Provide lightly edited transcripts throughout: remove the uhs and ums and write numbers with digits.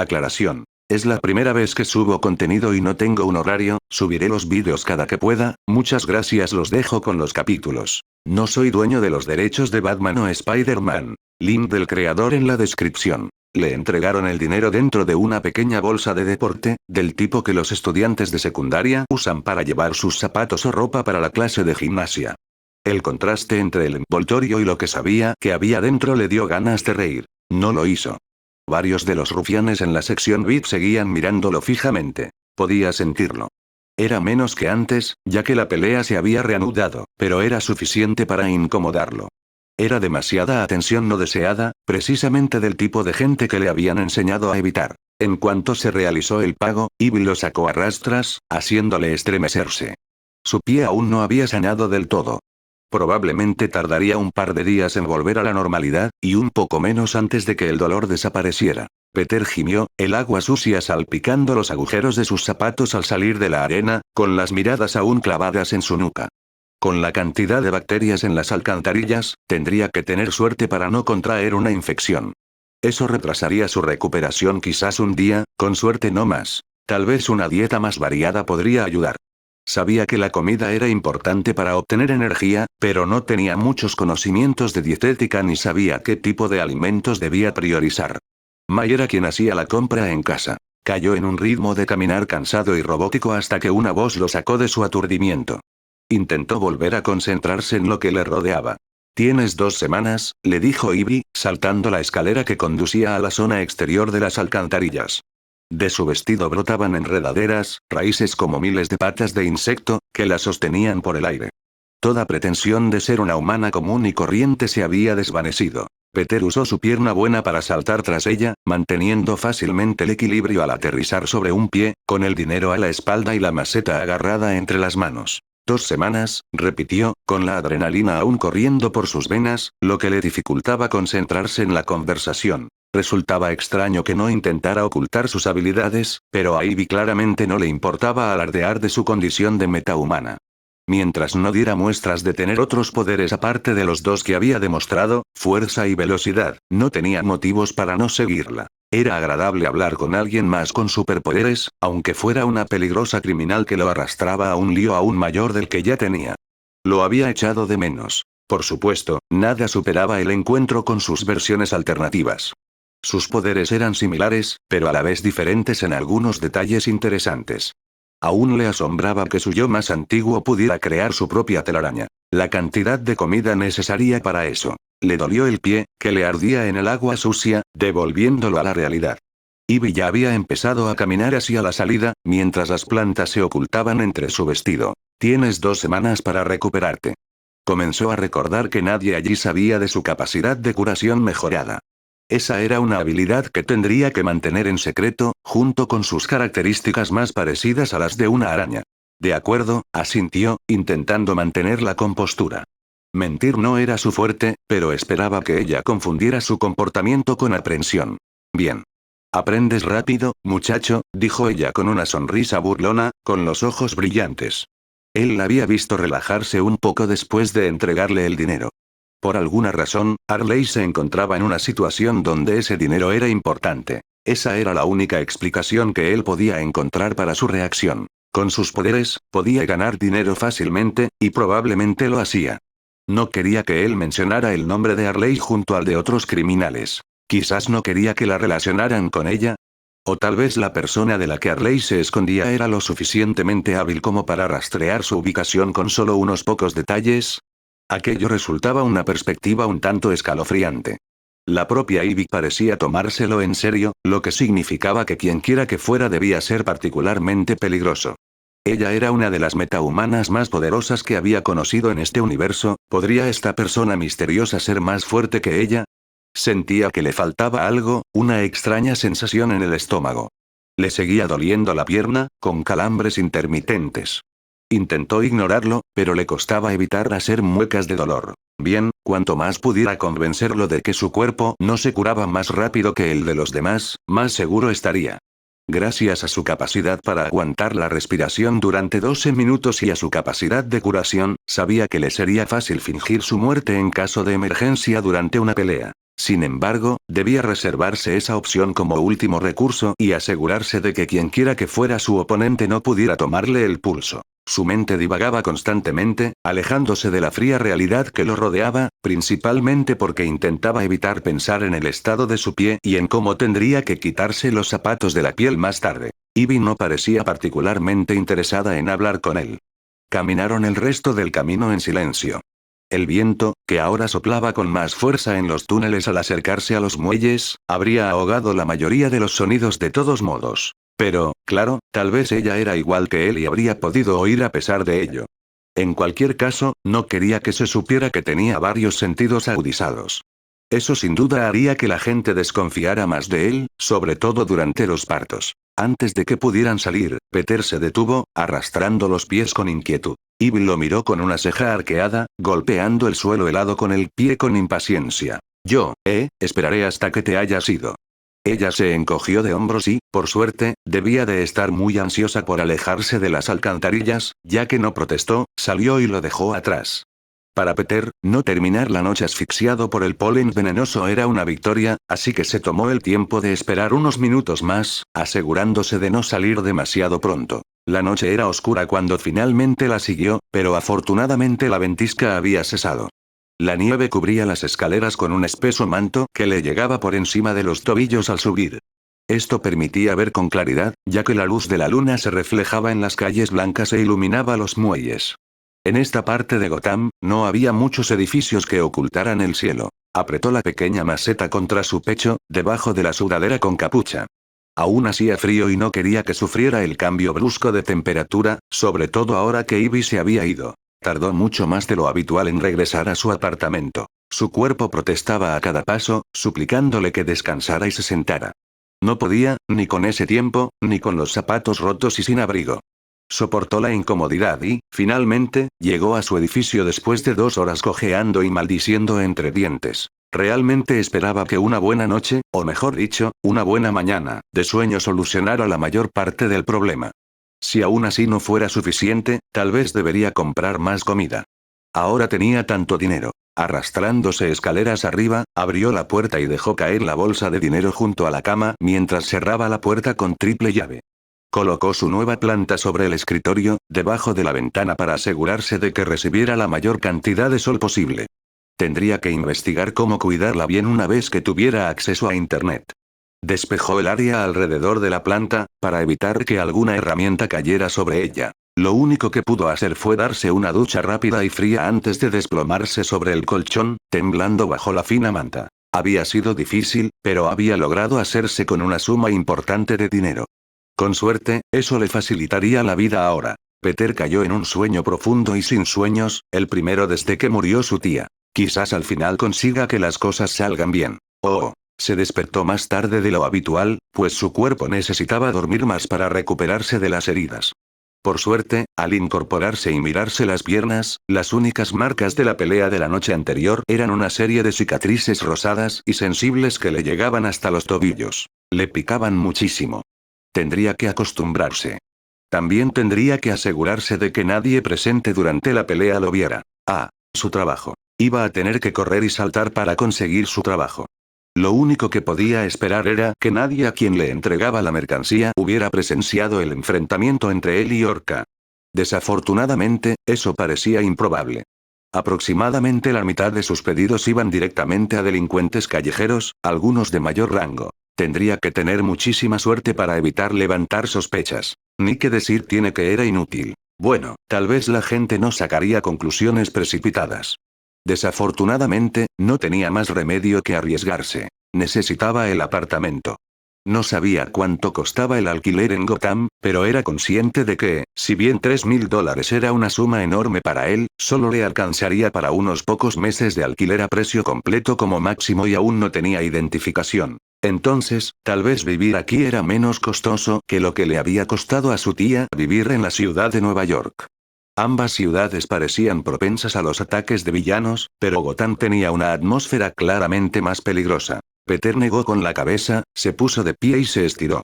Aclaración. Es la primera vez que subo contenido y no tengo un horario, subiré los vídeos cada que pueda, muchas gracias, los dejo con los capítulos. No soy dueño de los derechos de Batman o Spider-Man. Link del creador en la descripción. Le entregaron el dinero dentro de una pequeña bolsa de deporte, del tipo que los estudiantes de secundaria usan para llevar sus zapatos o ropa para la clase de gimnasia. El contraste entre el envoltorio y lo que sabía que había dentro le dio ganas de reír. No lo hizo. Varios de los rufianes en la sección VIP seguían mirándolo fijamente. Podía sentirlo. Era menos que antes, ya que la pelea se había reanudado, pero era suficiente para incomodarlo. Era demasiada atención no deseada, precisamente del tipo de gente que le habían enseñado a evitar. En cuanto se realizó el pago, Ivy lo sacó a rastras, haciéndole estremecerse. Su pie aún no había sanado del todo. Probablemente tardaría un par de días en volver a la normalidad, y un poco menos antes de que el dolor desapareciera. Peter gimió, el agua sucia salpicando los agujeros de sus zapatos al salir de la arena, con las miradas aún clavadas en su nuca. Con la cantidad de bacterias en las alcantarillas, tendría que tener suerte para no contraer una infección. Eso retrasaría su recuperación quizás un día, con suerte no más. Tal vez una dieta más variada podría ayudar. Sabía que la comida era importante para obtener energía, pero no tenía muchos conocimientos de dietética ni sabía qué tipo de alimentos debía priorizar. May era quien hacía la compra en casa. Cayó en un ritmo de caminar cansado y robótico hasta que una voz lo sacó de su aturdimiento. Intentó volver a concentrarse en lo que le rodeaba. «Tienes 2 semanas», le dijo Ivy, saltando la escalera que conducía a la zona exterior de las alcantarillas. De su vestido brotaban enredaderas, raíces como miles de patas de insecto, que la sostenían por el aire. Toda pretensión de ser una humana común y corriente se había desvanecido. Peter usó su pierna buena para saltar tras ella, manteniendo fácilmente el equilibrio al aterrizar sobre un pie, con el dinero a la espalda y la maceta agarrada entre las manos. 2 semanas, repitió, con la adrenalina aún corriendo por sus venas, lo que le dificultaba concentrarse en la conversación. Resultaba extraño que no intentara ocultar sus habilidades, pero a Ivy claramente no le importaba alardear de su condición de metahumana. Mientras no diera muestras de tener otros poderes aparte de los 2 que había demostrado, fuerza y velocidad, no tenía motivos para no seguirla. Era agradable hablar con alguien más con superpoderes, aunque fuera una peligrosa criminal que lo arrastraba a un lío aún mayor del que ya tenía. Lo había echado de menos. Por supuesto, nada superaba el encuentro con sus versiones alternativas. Sus poderes eran similares, pero a la vez diferentes en algunos detalles interesantes. Aún le asombraba que su yo más antiguo pudiera crear su propia telaraña. La cantidad de comida necesaria para eso. Le dolió el pie, que le ardía en el agua sucia, devolviéndolo a la realidad. Ivy ya había empezado a caminar hacia la salida, mientras las plantas se ocultaban entre su vestido. «Tienes 2 semanas para recuperarte». Comenzó a recordar que nadie allí sabía de su capacidad de curación mejorada. Esa era una habilidad que tendría que mantener en secreto, junto con sus características más parecidas a las de una araña. De acuerdo, asintió, intentando mantener la compostura. Mentir no era su fuerte, pero esperaba que ella confundiera su comportamiento con aprensión. «Bien. Aprendes rápido, muchacho», dijo ella con una sonrisa burlona, con los ojos brillantes. Él la había visto relajarse un poco después de entregarle el dinero. Por alguna razón, Harley se encontraba en una situación donde ese dinero era importante. Esa era la única explicación que él podía encontrar para su reacción. Con sus poderes, podía ganar dinero fácilmente, y probablemente lo hacía. No quería que él mencionara el nombre de Harley junto al de otros criminales. Quizás no quería que la relacionaran con ella. O tal vez la persona de la que Harley se escondía era lo suficientemente hábil como para rastrear su ubicación con solo unos pocos detalles. Aquello resultaba una perspectiva un tanto escalofriante. La propia Ivy parecía tomárselo en serio, lo que significaba que quienquiera que fuera debía ser particularmente peligroso. Ella era una de las metahumanas más poderosas que había conocido en este universo. ¿Podría esta persona misteriosa ser más fuerte que ella? Sentía que le faltaba algo, una extraña sensación en el estómago. Le seguía doliendo la pierna, con calambres intermitentes. Intentó ignorarlo, pero le costaba evitar hacer muecas de dolor. Bien, cuanto más pudiera convencerlo de que su cuerpo no se curaba más rápido que el de los demás, más seguro estaría. Gracias a su capacidad para aguantar la respiración durante 12 minutos y a su capacidad de curación, sabía que le sería fácil fingir su muerte en caso de emergencia durante una pelea. Sin embargo, debía reservarse esa opción como último recurso y asegurarse de que quienquiera que fuera su oponente no pudiera tomarle el pulso. Su mente divagaba constantemente, alejándose de la fría realidad que lo rodeaba, principalmente porque intentaba evitar pensar en el estado de su pie y en cómo tendría que quitarse los zapatos de la piel más tarde. Ivy no parecía particularmente interesada en hablar con él. Caminaron el resto del camino en silencio. El viento, que ahora soplaba con más fuerza en los túneles al acercarse a los muelles, habría ahogado la mayoría de los sonidos de todos modos. Pero, claro, tal vez ella era igual que él y habría podido oír a pesar de ello. En cualquier caso, no quería que se supiera que tenía varios sentidos agudizados. Eso sin duda haría que la gente desconfiara más de él, sobre todo durante los partos. Antes de que pudieran salir, Peter se detuvo, arrastrando los pies con inquietud. Ivy lo miró con una ceja arqueada, golpeando el suelo helado con el pie con impaciencia. Esperaré hasta que te hayas ido. Ella se encogió de hombros y, por suerte, debía de estar muy ansiosa por alejarse de las alcantarillas, ya que no protestó, salió y lo dejó atrás. Para Peter, no terminar la noche asfixiado por el polen venenoso era una victoria, así que se tomó el tiempo de esperar unos minutos más, asegurándose de no salir demasiado pronto. La noche era oscura cuando finalmente la siguió, pero afortunadamente la ventisca había cesado. La nieve cubría las escaleras con un espeso manto que le llegaba por encima de los tobillos al subir. Esto permitía ver con claridad, ya que la luz de la luna se reflejaba en las calles blancas e iluminaba los muelles. En esta parte de Gotham, no había muchos edificios que ocultaran el cielo. Apretó la pequeña maceta contra su pecho, debajo de la sudadera con capucha. Aún hacía frío y no quería que sufriera el cambio brusco de temperatura, sobre todo ahora que Ivy se había ido. Tardó mucho más de lo habitual en regresar a su apartamento. Su cuerpo protestaba a cada paso, suplicándole que descansara y se sentara. No podía, ni con ese tiempo, ni con los zapatos rotos y sin abrigo. Soportó la incomodidad y, finalmente, llegó a su edificio después de 2 horas cojeando y maldiciendo entre dientes. Realmente esperaba que una buena noche, o mejor dicho, una buena mañana, de sueño solucionara la mayor parte del problema. Si aún así no fuera suficiente, tal vez debería comprar más comida. Ahora tenía tanto dinero. Arrastrándose escaleras arriba, abrió la puerta y dejó caer la bolsa de dinero junto a la cama mientras cerraba la puerta con triple llave. Colocó su nueva planta sobre el escritorio, debajo de la ventana para asegurarse de que recibiera la mayor cantidad de sol posible. Tendría que investigar cómo cuidarla bien una vez que tuviera acceso a Internet. Despejó el área alrededor de la planta, para evitar que alguna herramienta cayera sobre ella. Lo único que pudo hacer fue darse una ducha rápida y fría antes de desplomarse sobre el colchón, temblando bajo la fina manta. Había sido difícil, pero había logrado hacerse con una suma importante de dinero. Con suerte, eso le facilitaría la vida ahora. Peter cayó en un sueño profundo y sin sueños, el primero desde que murió su tía. Quizás al final consiga que las cosas salgan bien. Se despertó más tarde de lo habitual, pues su cuerpo necesitaba dormir más para recuperarse de las heridas. Por suerte, al incorporarse y mirarse las piernas, las únicas marcas de la pelea de la noche anterior eran una serie de cicatrices rosadas y sensibles que le llegaban hasta los tobillos. Le picaban muchísimo. Tendría que acostumbrarse. También tendría que asegurarse de que nadie presente durante la pelea lo viera. Su trabajo. Iba a tener que correr y saltar para conseguir su trabajo. Lo único que podía esperar era que nadie a quien le entregaba la mercancía hubiera presenciado el enfrentamiento entre él y Orca. Desafortunadamente, eso parecía improbable. Aproximadamente la mitad de sus pedidos iban directamente a delincuentes callejeros, algunos de mayor rango. Tendría que tener muchísima suerte para evitar levantar sospechas. Ni que decir tiene que era inútil. Bueno, tal vez la gente no sacaría conclusiones precipitadas. Desafortunadamente, no tenía más remedio que arriesgarse. Necesitaba el apartamento. No sabía cuánto costaba el alquiler en Gotham, pero era consciente de que, si bien $3.000 era una suma enorme para él, solo le alcanzaría para unos pocos meses de alquiler a precio completo como máximo y aún no tenía identificación. Entonces, tal vez vivir aquí era menos costoso que lo que le había costado a su tía vivir en la ciudad de Nueva York. Ambas ciudades parecían propensas a los ataques de villanos, pero Gotham tenía una atmósfera claramente más peligrosa. Peter negó con la cabeza, se puso de pie y se estiró.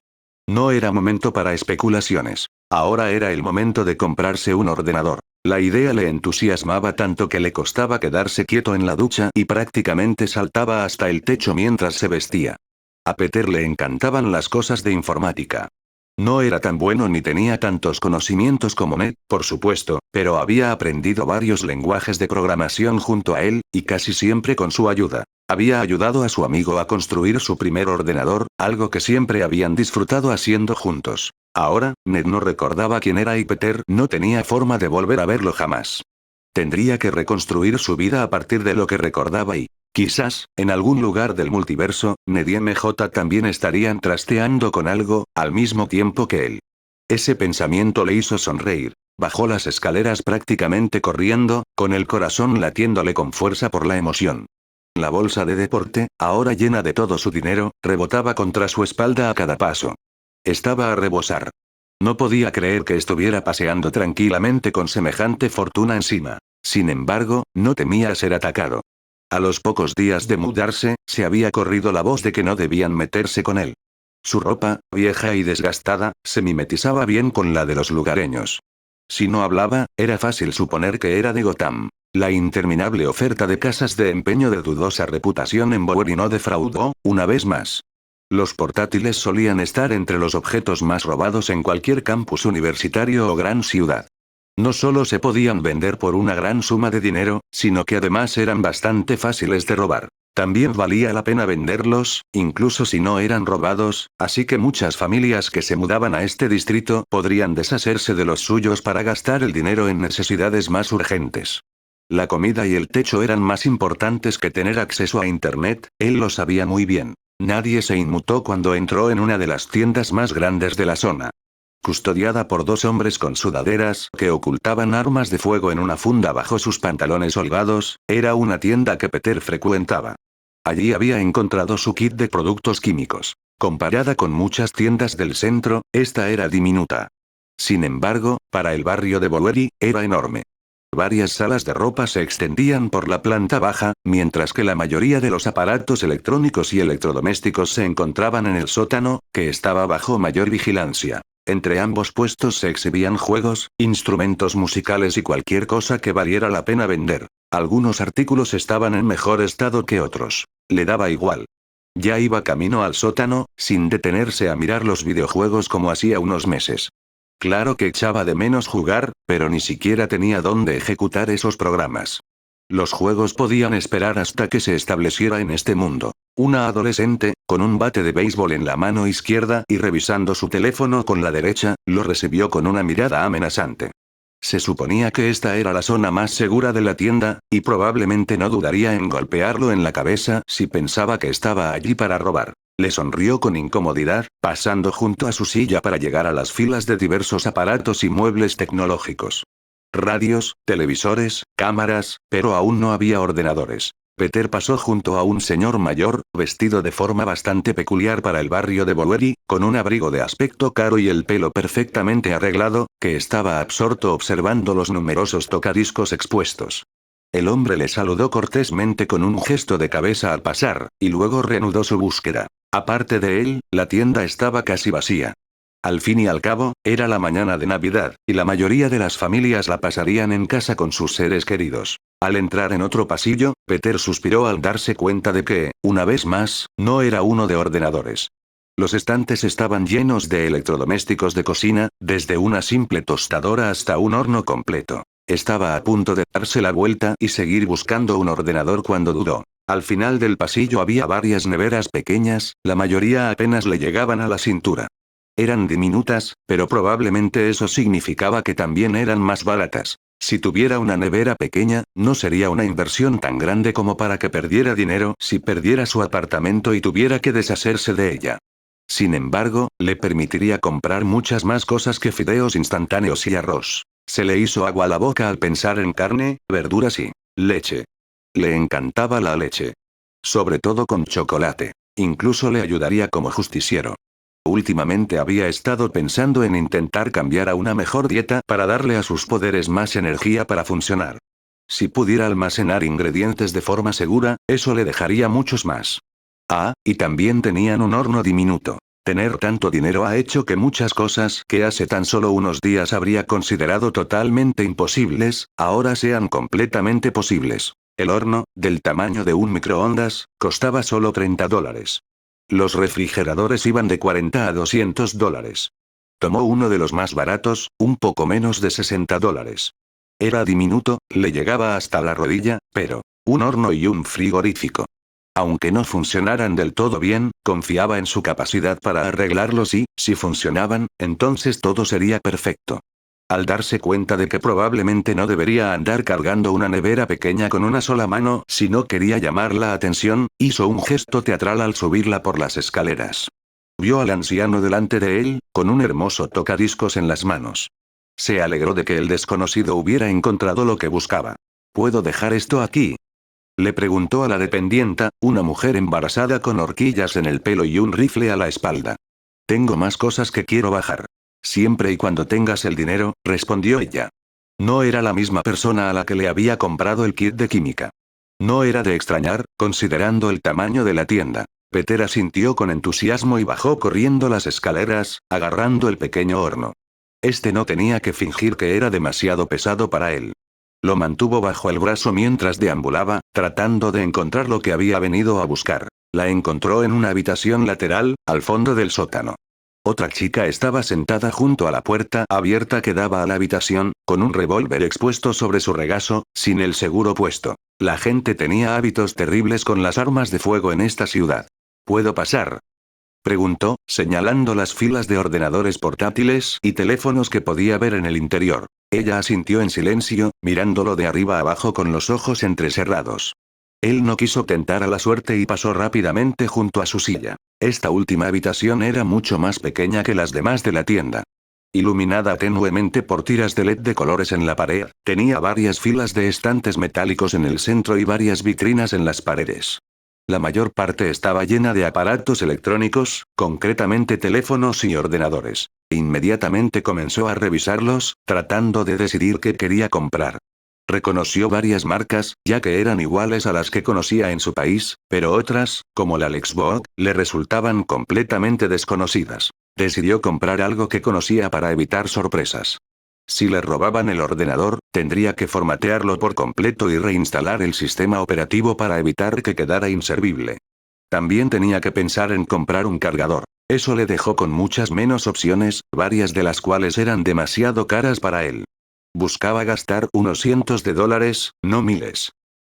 No era momento para especulaciones. Ahora era el momento de comprarse un ordenador. La idea le entusiasmaba tanto que le costaba quedarse quieto en la ducha y prácticamente saltaba hasta el techo mientras se vestía. A Peter le encantaban las cosas de informática. No era tan bueno ni tenía tantos conocimientos como Ned, por supuesto, pero había aprendido varios lenguajes de programación junto a él, y casi siempre con su ayuda. Había ayudado a su amigo a construir su primer ordenador, algo que siempre habían disfrutado haciendo juntos. Ahora, Ned no recordaba quién era y Peter no tenía forma de volver a verlo jamás. Tendría que reconstruir su vida a partir de lo que recordaba y, quizás, en algún lugar del multiverso, Ned y MJ también estarían trasteando con algo, al mismo tiempo que él. Ese pensamiento le hizo sonreír. Bajó las escaleras prácticamente corriendo, con el corazón latiéndole con fuerza por la emoción. La bolsa de deporte, ahora llena de todo su dinero, rebotaba contra su espalda a cada paso. Estaba a rebosar. No podía creer que estuviera paseando tranquilamente con semejante fortuna encima. Sin embargo, no temía ser atacado. A los pocos días de mudarse, se había corrido la voz de que no debían meterse con él. Su ropa, vieja y desgastada, se mimetizaba bien con la de los lugareños. Si no hablaba, era fácil suponer que era de Gotham. La interminable oferta de casas de empeño de dudosa reputación en Bowery no defraudó, una vez más. Los portátiles solían estar entre los objetos más robados en cualquier campus universitario o gran ciudad. No solo se podían vender por una gran suma de dinero, sino que además eran bastante fáciles de robar. También valía la pena venderlos, incluso si no eran robados, así que muchas familias que se mudaban a este distrito podrían deshacerse de los suyos para gastar el dinero en necesidades más urgentes. La comida y el techo eran más importantes que tener acceso a Internet, él lo sabía muy bien. Nadie se inmutó cuando entró en una de las tiendas más grandes de la zona. Custodiada por dos hombres con sudaderas que ocultaban armas de fuego en una funda bajo sus pantalones holgados, era una tienda que Peter frecuentaba. Allí había encontrado su kit de productos químicos. Comparada con muchas tiendas del centro, esta era diminuta. Sin embargo, para el barrio de Bowery, era enorme. Varias salas de ropa se extendían por la planta baja, mientras que la mayoría de los aparatos electrónicos y electrodomésticos se encontraban en el sótano, que estaba bajo mayor vigilancia. Entre ambos puestos se exhibían juegos, instrumentos musicales y cualquier cosa que valiera la pena vender. Algunos artículos estaban en mejor estado que otros. Le daba igual. Ya iba camino al sótano, sin detenerse a mirar los videojuegos como hacía unos meses. Claro que echaba de menos jugar, pero ni siquiera tenía dónde ejecutar esos programas. Los juegos podían esperar hasta que se estableciera en este mundo. Una adolescente, con un bate de béisbol en la mano izquierda y revisando su teléfono con la derecha, lo recibió con una mirada amenazante. Se suponía que esta era la zona más segura de la tienda, y probablemente no dudaría en golpearlo en la cabeza si pensaba que estaba allí para robar. Le sonrió con incomodidad, pasando junto a su silla para llegar a las filas de diversos aparatos y muebles tecnológicos. Radios, televisores, cámaras, pero aún no había ordenadores. Peter pasó junto a un señor mayor, vestido de forma bastante peculiar para el barrio de Bowery, con un abrigo de aspecto caro y el pelo perfectamente arreglado, que estaba absorto observando los numerosos tocadiscos expuestos. El hombre le saludó cortésmente con un gesto de cabeza al pasar, y luego reanudó su búsqueda. Aparte de él, la tienda estaba casi vacía. Al fin y al cabo, era la mañana de Navidad, y la mayoría de las familias la pasarían en casa con sus seres queridos. Al entrar en otro pasillo, Peter suspiró al darse cuenta de que, una vez más, no era uno de ordenadores. Los estantes estaban llenos de electrodomésticos de cocina, desde una simple tostadora hasta un horno completo. Estaba a punto de darse la vuelta y seguir buscando un ordenador cuando dudó. Al final del pasillo había varias neveras pequeñas, la mayoría apenas le llegaban a la cintura. Eran diminutas, pero probablemente eso significaba que también eran más baratas. Si tuviera una nevera pequeña, no sería una inversión tan grande como para que perdiera dinero si perdiera su apartamento y tuviera que deshacerse de ella. Sin embargo, le permitiría comprar muchas más cosas que fideos instantáneos y arroz. Se le hizo agua a la boca al pensar en carne, verduras y leche. Le encantaba la leche. Sobre todo con chocolate. Incluso le ayudaría como justiciero. Últimamente había estado pensando en intentar cambiar a una mejor dieta para darle a sus poderes más energía para funcionar. Si pudiera almacenar ingredientes de forma segura, eso le dejaría muchos más. Ah, y también tenían un horno diminuto. Tener tanto dinero ha hecho que muchas cosas que hace tan solo unos días habría considerado totalmente imposibles, ahora sean completamente posibles. El horno, del tamaño de un microondas, costaba solo $30. Los refrigeradores iban de 40 a $200. Tomó uno de los más baratos, un poco menos de $60. Era diminuto, le llegaba hasta la rodilla, pero un horno y un frigorífico. Aunque no funcionaran del todo bien, confiaba en su capacidad para arreglarlos y, si funcionaban, entonces todo sería perfecto. Al darse cuenta de que probablemente no debería andar cargando una nevera pequeña con una sola mano si no quería llamar la atención, hizo un gesto teatral al subirla por las escaleras. Vio al anciano delante de él, con un hermoso tocadiscos en las manos. Se alegró de que el desconocido hubiera encontrado lo que buscaba. ¿Puedo dejar esto aquí? Le preguntó a la dependienta, una mujer embarazada con horquillas en el pelo y un rifle a la espalda. Tengo más cosas que quiero bajar. Siempre y cuando tengas el dinero, respondió ella. No era la misma persona a la que le había comprado el kit de química. No era de extrañar, considerando el tamaño de la tienda. Peter asintió con entusiasmo y bajó corriendo las escaleras, agarrando el pequeño horno. Este no tenía que fingir que era demasiado pesado para él. Lo mantuvo bajo el brazo mientras deambulaba, tratando de encontrar lo que había venido a buscar. La encontró en una habitación lateral, al fondo del sótano. Otra chica estaba sentada junto a la puerta abierta que daba a la habitación, con un revólver expuesto sobre su regazo, sin el seguro puesto. La gente tenía hábitos terribles con las armas de fuego en esta ciudad. ¿Puedo pasar? Preguntó, señalando las filas de ordenadores portátiles y teléfonos que podía ver en el interior. Ella asintió en silencio, mirándolo de arriba abajo con los ojos entrecerrados. Él no quiso tentar a la suerte y pasó rápidamente junto a su silla. Esta última habitación era mucho más pequeña que las demás de la tienda. Iluminada tenuemente por tiras de LED de colores en la pared, tenía varias filas de estantes metálicos en el centro y varias vitrinas en las paredes. La mayor parte estaba llena de aparatos electrónicos, concretamente teléfonos y ordenadores. Inmediatamente comenzó a revisarlos, tratando de decidir qué quería comprar. Reconoció varias marcas, ya que eran iguales a las que conocía en su país, pero otras, como la Xbox, le resultaban completamente desconocidas. Decidió comprar algo que conocía para evitar sorpresas. Si le robaban el ordenador, tendría que formatearlo por completo y reinstalar el sistema operativo para evitar que quedara inservible. También tenía que pensar en comprar un cargador. Eso le dejó con muchas menos opciones, varias de las cuales eran demasiado caras para él. Buscaba gastar unos cientos de dólares, no miles.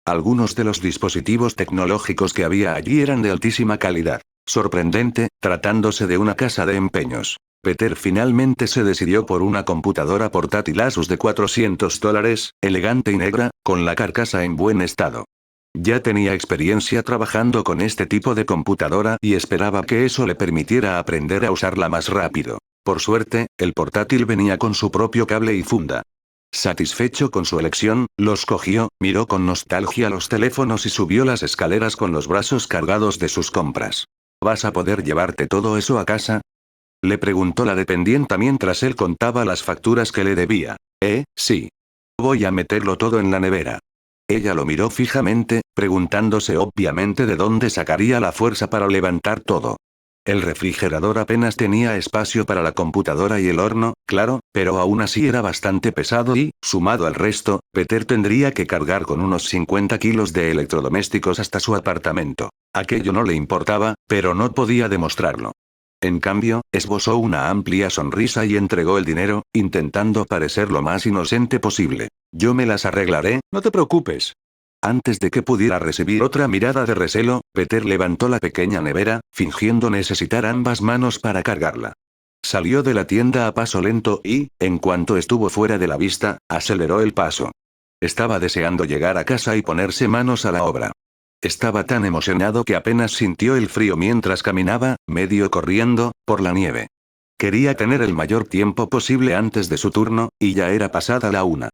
Algunos de los dispositivos tecnológicos que había allí eran de altísima calidad. Sorprendente, tratándose de una casa de empeños. Peter finalmente se decidió por una computadora portátil Asus de $400, elegante y negra, con la carcasa en buen estado. Ya tenía experiencia trabajando con este tipo de computadora y esperaba que eso le permitiera aprender a usarla más rápido. Por suerte, el portátil venía con su propio cable y funda. Satisfecho con su elección, los cogió, miró con nostalgia los teléfonos y subió las escaleras con los brazos cargados de sus compras. ¿Vas a poder llevarte todo eso a casa? Le preguntó la dependienta mientras él contaba las facturas que le debía. Sí. Voy a meterlo todo en la nevera. Ella lo miró fijamente, preguntándose obviamente de dónde sacaría la fuerza para levantar todo. El refrigerador apenas tenía espacio para la computadora y el horno, claro, pero aún así era bastante pesado y, sumado al resto, Peter tendría que cargar con unos 50 kilos de electrodomésticos hasta su apartamento. Aquello no le importaba, pero no podía demostrarlo. En cambio, esbozó una amplia sonrisa y entregó el dinero, intentando parecer lo más inocente posible. Yo me las arreglaré, no te preocupes. Antes de que pudiera recibir otra mirada de recelo, Peter levantó la pequeña nevera, fingiendo necesitar ambas manos para cargarla. Salió de la tienda a paso lento y, en cuanto estuvo fuera de la vista, aceleró el paso. Estaba deseando llegar a casa y ponerse manos a la obra. Estaba tan emocionado que apenas sintió el frío mientras caminaba, medio corriendo, por la nieve. Quería tener el mayor tiempo posible antes de su turno, y ya era pasada la 1.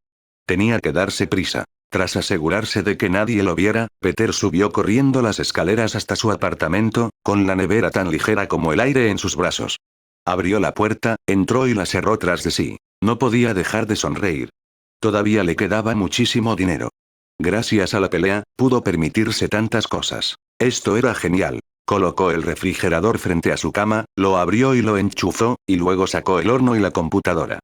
Tenía que darse prisa. Tras asegurarse de que nadie lo viera, Peter subió corriendo las escaleras hasta su apartamento, con la nevera tan ligera como el aire en sus brazos. Abrió la puerta, entró y la cerró tras de sí. No podía dejar de sonreír. Todavía le quedaba muchísimo dinero. Gracias a la pelea, pudo permitirse tantas cosas. Esto era genial. Colocó el refrigerador frente a su cama, lo abrió y lo enchufó, y luego sacó el horno y la computadora.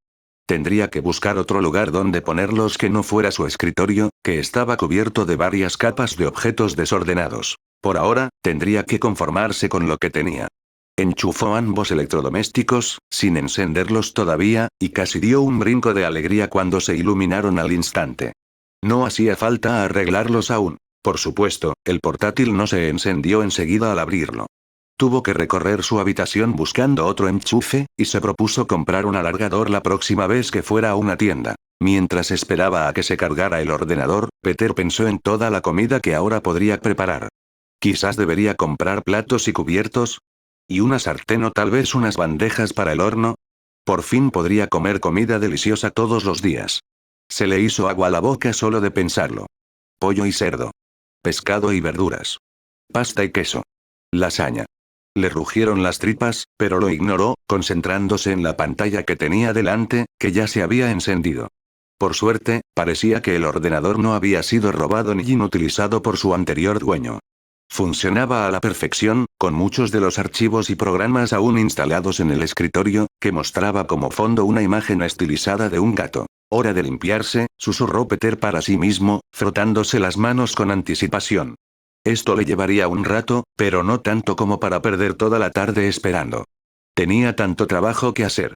Tendría que buscar otro lugar donde ponerlos que no fuera su escritorio, que estaba cubierto de varias capas de objetos desordenados. Por ahora, tendría que conformarse con lo que tenía. Enchufó ambos electrodomésticos, sin encenderlos todavía, y casi dio un brinco de alegría cuando se iluminaron al instante. No hacía falta arreglarlos aún. Por supuesto, el portátil no se encendió enseguida al abrirlo. Tuvo que recorrer su habitación buscando otro enchufe, y se propuso comprar un alargador la próxima vez que fuera a una tienda. Mientras esperaba a que se cargara el ordenador, Peter pensó en toda la comida que ahora podría preparar. Quizás debería comprar platos y cubiertos. Y una sartén o tal vez unas bandejas para el horno. Por fin podría comer comida deliciosa todos los días. Se le hizo agua a la boca solo de pensarlo. Pollo y cerdo. Pescado y verduras. Pasta y queso. Lasaña. Le rugieron las tripas, pero lo ignoró, concentrándose en la pantalla que tenía delante, que ya se había encendido. Por suerte, parecía que el ordenador no había sido robado ni inutilizado por su anterior dueño. Funcionaba a la perfección, con muchos de los archivos y programas aún instalados en el escritorio, que mostraba como fondo una imagen estilizada de un gato. Hora de limpiarse, susurró Peter para sí mismo, frotándose las manos con anticipación. Esto le llevaría un rato, pero no tanto como para perder toda la tarde esperando. Tenía tanto trabajo que hacer.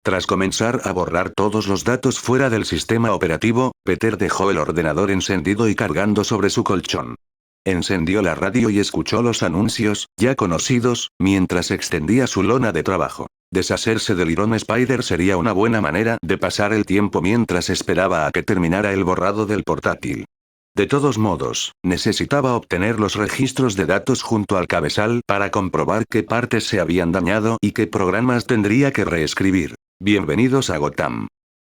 Tras comenzar a borrar todos los datos fuera del sistema operativo, Peter dejó el ordenador encendido y cargando sobre su colchón. Encendió la radio y escuchó los anuncios, ya conocidos, mientras extendía su lona de trabajo. Deshacerse del Iron Spider sería una buena manera de pasar el tiempo mientras esperaba a que terminara el borrado del portátil. De todos modos, necesitaba obtener los registros de datos junto al cabezal para comprobar qué partes se habían dañado y qué programas tendría que reescribir. Bienvenidos a Gotham.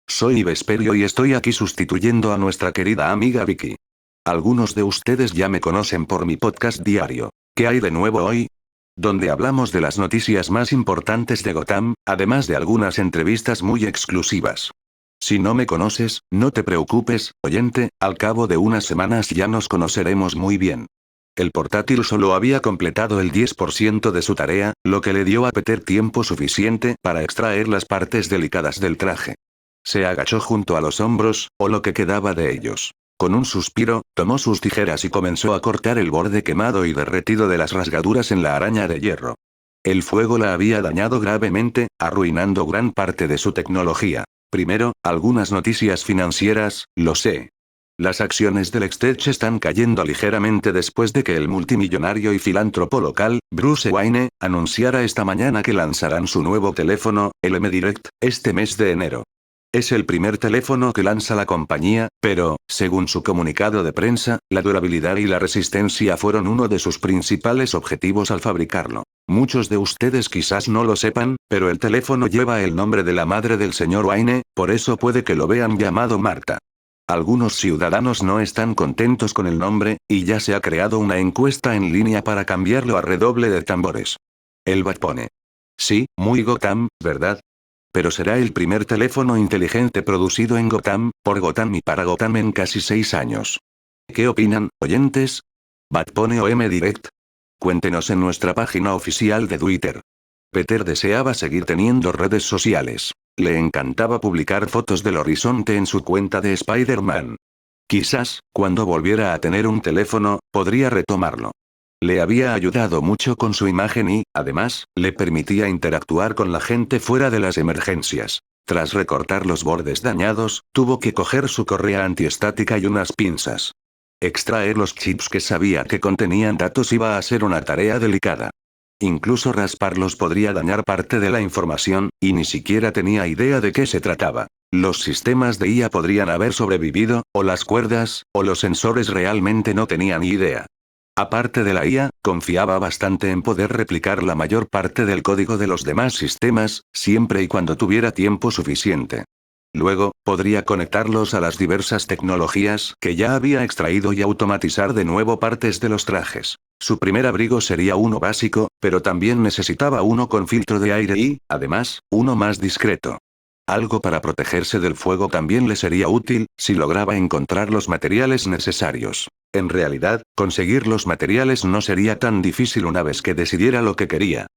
Soy Vesperio y estoy aquí sustituyendo a nuestra querida amiga Vicky. Algunos de ustedes ya me conocen por mi podcast diario. ¿Qué hay de nuevo hoy? Donde hablamos de las noticias más importantes de Gotham, además de algunas entrevistas muy exclusivas. Si no me conoces, no te preocupes, oyente, al cabo de unas semanas ya nos conoceremos muy bien. El portátil solo había completado el 10% de su tarea, lo que le dio a Peter tiempo suficiente para extraer las partes delicadas del traje. Se agachó junto a los hombros, o lo que quedaba de ellos. Con un suspiro, tomó sus tijeras y comenzó a cortar el borde quemado y derretido de las rasgaduras en la araña de hierro. El fuego la había dañado gravemente, arruinando gran parte de su tecnología. Primero, algunas noticias financieras, lo sé. Las acciones del Exchange están cayendo ligeramente después de que el multimillonario y filántropo local, Bruce Wayne, anunciara esta mañana que lanzarán su nuevo teléfono, el M-Direct, este mes de enero. Es el primer teléfono que lanza la compañía, pero, según su comunicado de prensa, la durabilidad y la resistencia fueron uno de sus principales objetivos al fabricarlo. Muchos de ustedes quizás no lo sepan, pero el teléfono lleva el nombre de la madre del señor Wayne, por eso puede que lo vean llamado Marta. Algunos ciudadanos no están contentos con el nombre, y ya se ha creado una encuesta en línea para cambiarlo a redoble de tambores. El Bat pone. Sí, muy Gotham, ¿verdad? Pero será el primer teléfono inteligente producido en Gotham, por Gotham y para Gotham en casi 6 años. ¿Qué opinan, oyentes? ¿Batpone o M-Direct? Cuéntenos en nuestra página oficial de Twitter. Peter deseaba seguir teniendo redes sociales. Le encantaba publicar fotos del horizonte en su cuenta de Spider-Man. Quizás, cuando volviera a tener un teléfono, podría retomarlo. Le había ayudado mucho con su imagen y, además, le permitía interactuar con la gente fuera de las emergencias. Tras recortar los bordes dañados, tuvo que coger su correa antiestática y unas pinzas. Extraer los chips que sabía que contenían datos iba a ser una tarea delicada. Incluso rasparlos podría dañar parte de la información, y ni siquiera tenía idea de qué se trataba. Los sistemas de IA podrían haber sobrevivido, o las cuerdas, o los sensores realmente no tenían idea. Aparte de la IA, confiaba bastante en poder replicar la mayor parte del código de los demás sistemas, siempre y cuando tuviera tiempo suficiente. Luego, podría conectarlos a las diversas tecnologías que ya había extraído y automatizar de nuevo partes de los trajes. Su primer abrigo sería uno básico, pero también necesitaba uno con filtro de aire y, además, uno más discreto. Algo para protegerse del fuego también le sería útil, si lograba encontrar los materiales necesarios. En realidad, conseguir los materiales no sería tan difícil una vez que decidiera lo que quería.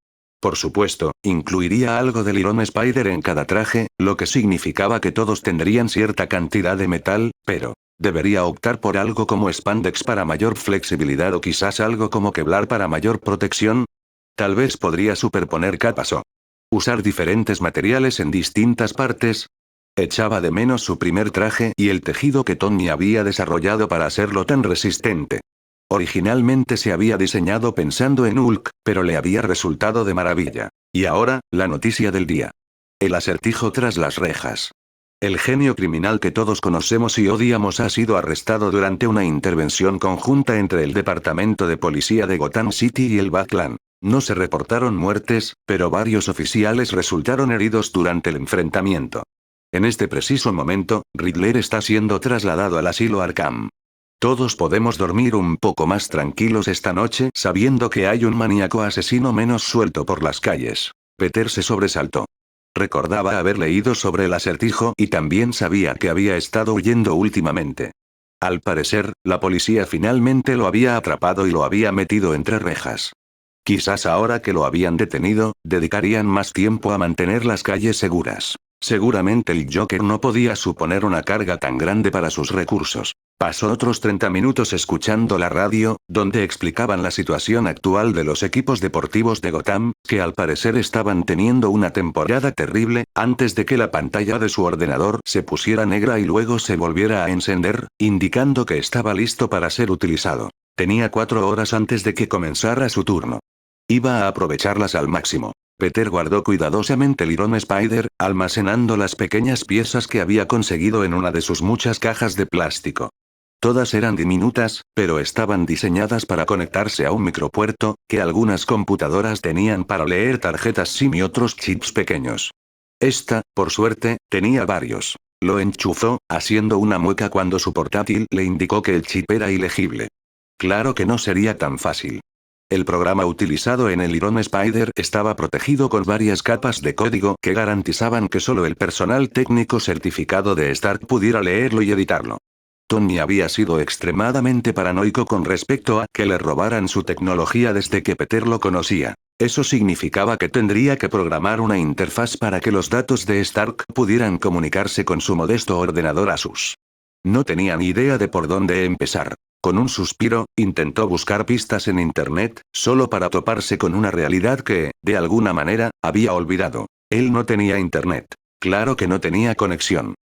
Por supuesto, incluiría algo del Iron Spider en cada traje, lo que significaba que todos tendrían cierta cantidad de metal, pero debería optar por algo como spandex para mayor flexibilidad o quizás algo como Kevlar para mayor protección. Tal vez podría superponer capas o usar diferentes materiales en distintas partes. Echaba de menos su primer traje y el tejido que Tony había desarrollado para hacerlo tan resistente. Originalmente se había diseñado pensando en Hulk, pero le había resultado de maravilla. Y ahora, la noticia del día. El acertijo tras las rejas. El genio criminal que todos conocemos y odiamos ha sido arrestado durante una intervención conjunta entre el Departamento de Policía de Gotham City y el Batclan. No se reportaron muertes, pero varios oficiales resultaron heridos durante el enfrentamiento. En este preciso momento, Riddler está siendo trasladado al asilo Arkham. Todos podemos dormir un poco más tranquilos esta noche sabiendo que hay un maníaco asesino menos suelto por las calles. Peter se sobresaltó. Recordaba haber leído sobre el acertijo y también sabía que había estado huyendo últimamente. Al parecer, la policía finalmente lo había atrapado y lo había metido entre rejas. Quizás ahora que lo habían detenido, dedicarían más tiempo a mantener las calles seguras. Seguramente el Joker no podía suponer una carga tan grande para sus recursos. Pasó otros 30 minutos escuchando la radio, donde explicaban la situación actual de los equipos deportivos de Gotham, que al parecer estaban teniendo una temporada terrible, antes de que la pantalla de su ordenador se pusiera negra y luego se volviera a encender, indicando que estaba listo para ser utilizado. Tenía 4 horas antes de que comenzara su turno. Iba a aprovecharlas al máximo. Peter guardó cuidadosamente el Iron Spider, almacenando las pequeñas piezas que había conseguido en una de sus muchas cajas de plástico. Todas eran diminutas, pero estaban diseñadas para conectarse a un micropuerto, que algunas computadoras tenían para leer tarjetas SIM y otros chips pequeños. Esta, por suerte, tenía varios. Lo enchufó, haciendo una mueca cuando su portátil le indicó que el chip era ilegible. Claro que no sería tan fácil. El programa utilizado en el Iron Spider estaba protegido con varias capas de código que garantizaban que solo el personal técnico certificado de Stark pudiera leerlo y editarlo. Tony había sido extremadamente paranoico con respecto a que le robaran su tecnología desde que Peter lo conocía. Eso significaba que tendría que programar una interfaz para que los datos de Stark pudieran comunicarse con su modesto ordenador Asus. No tenía ni idea de por dónde empezar. Con un suspiro, intentó buscar pistas en Internet, solo para toparse con una realidad que, de alguna manera, había olvidado. Él no tenía Internet. Claro que no tenía conexión.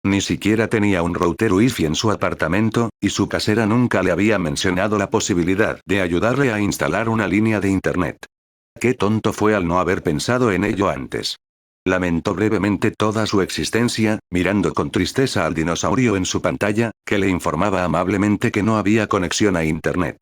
Ni siquiera tenía un router Wi-Fi en su apartamento, y su casera nunca le había mencionado la posibilidad de ayudarle a instalar una línea de Internet. Qué tonto fue al no haber pensado en ello antes. Lamentó brevemente toda su existencia, mirando con tristeza al dinosaurio en su pantalla, que le informaba amablemente que no había conexión a Internet.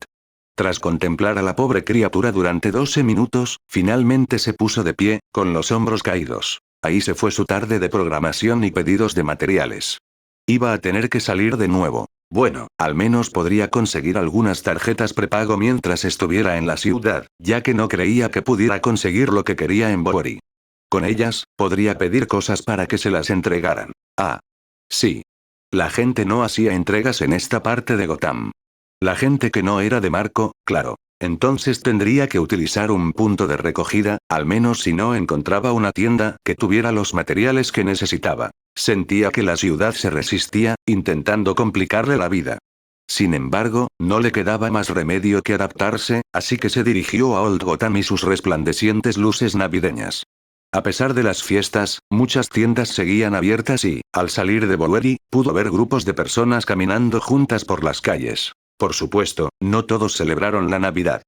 Tras contemplar a la pobre criatura durante 12 minutos, finalmente se puso de pie, con los hombros caídos. Ahí se fue su tarde de programación y pedidos de materiales. Iba a tener que salir de nuevo. Bueno, al menos podría conseguir algunas tarjetas prepago mientras estuviera en la ciudad, ya que no creía que pudiera conseguir lo que quería en Bowery. Con ellas, podría pedir cosas para que se las entregaran. Ah. Sí. La gente no hacía entregas en esta parte de Gotham. La gente que no era de Marco, claro. Entonces tendría que utilizar un punto de recogida, al menos si no encontraba una tienda que tuviera los materiales que necesitaba. Sentía que la ciudad se resistía, intentando complicarle la vida. Sin embargo, no le quedaba más remedio que adaptarse, así que se dirigió a Old Gotham y sus resplandecientes luces navideñas. A pesar de las fiestas, muchas tiendas seguían abiertas y, al salir de Bowery, pudo ver grupos de personas caminando juntas por las calles. Por supuesto, no todos celebraron la Navidad.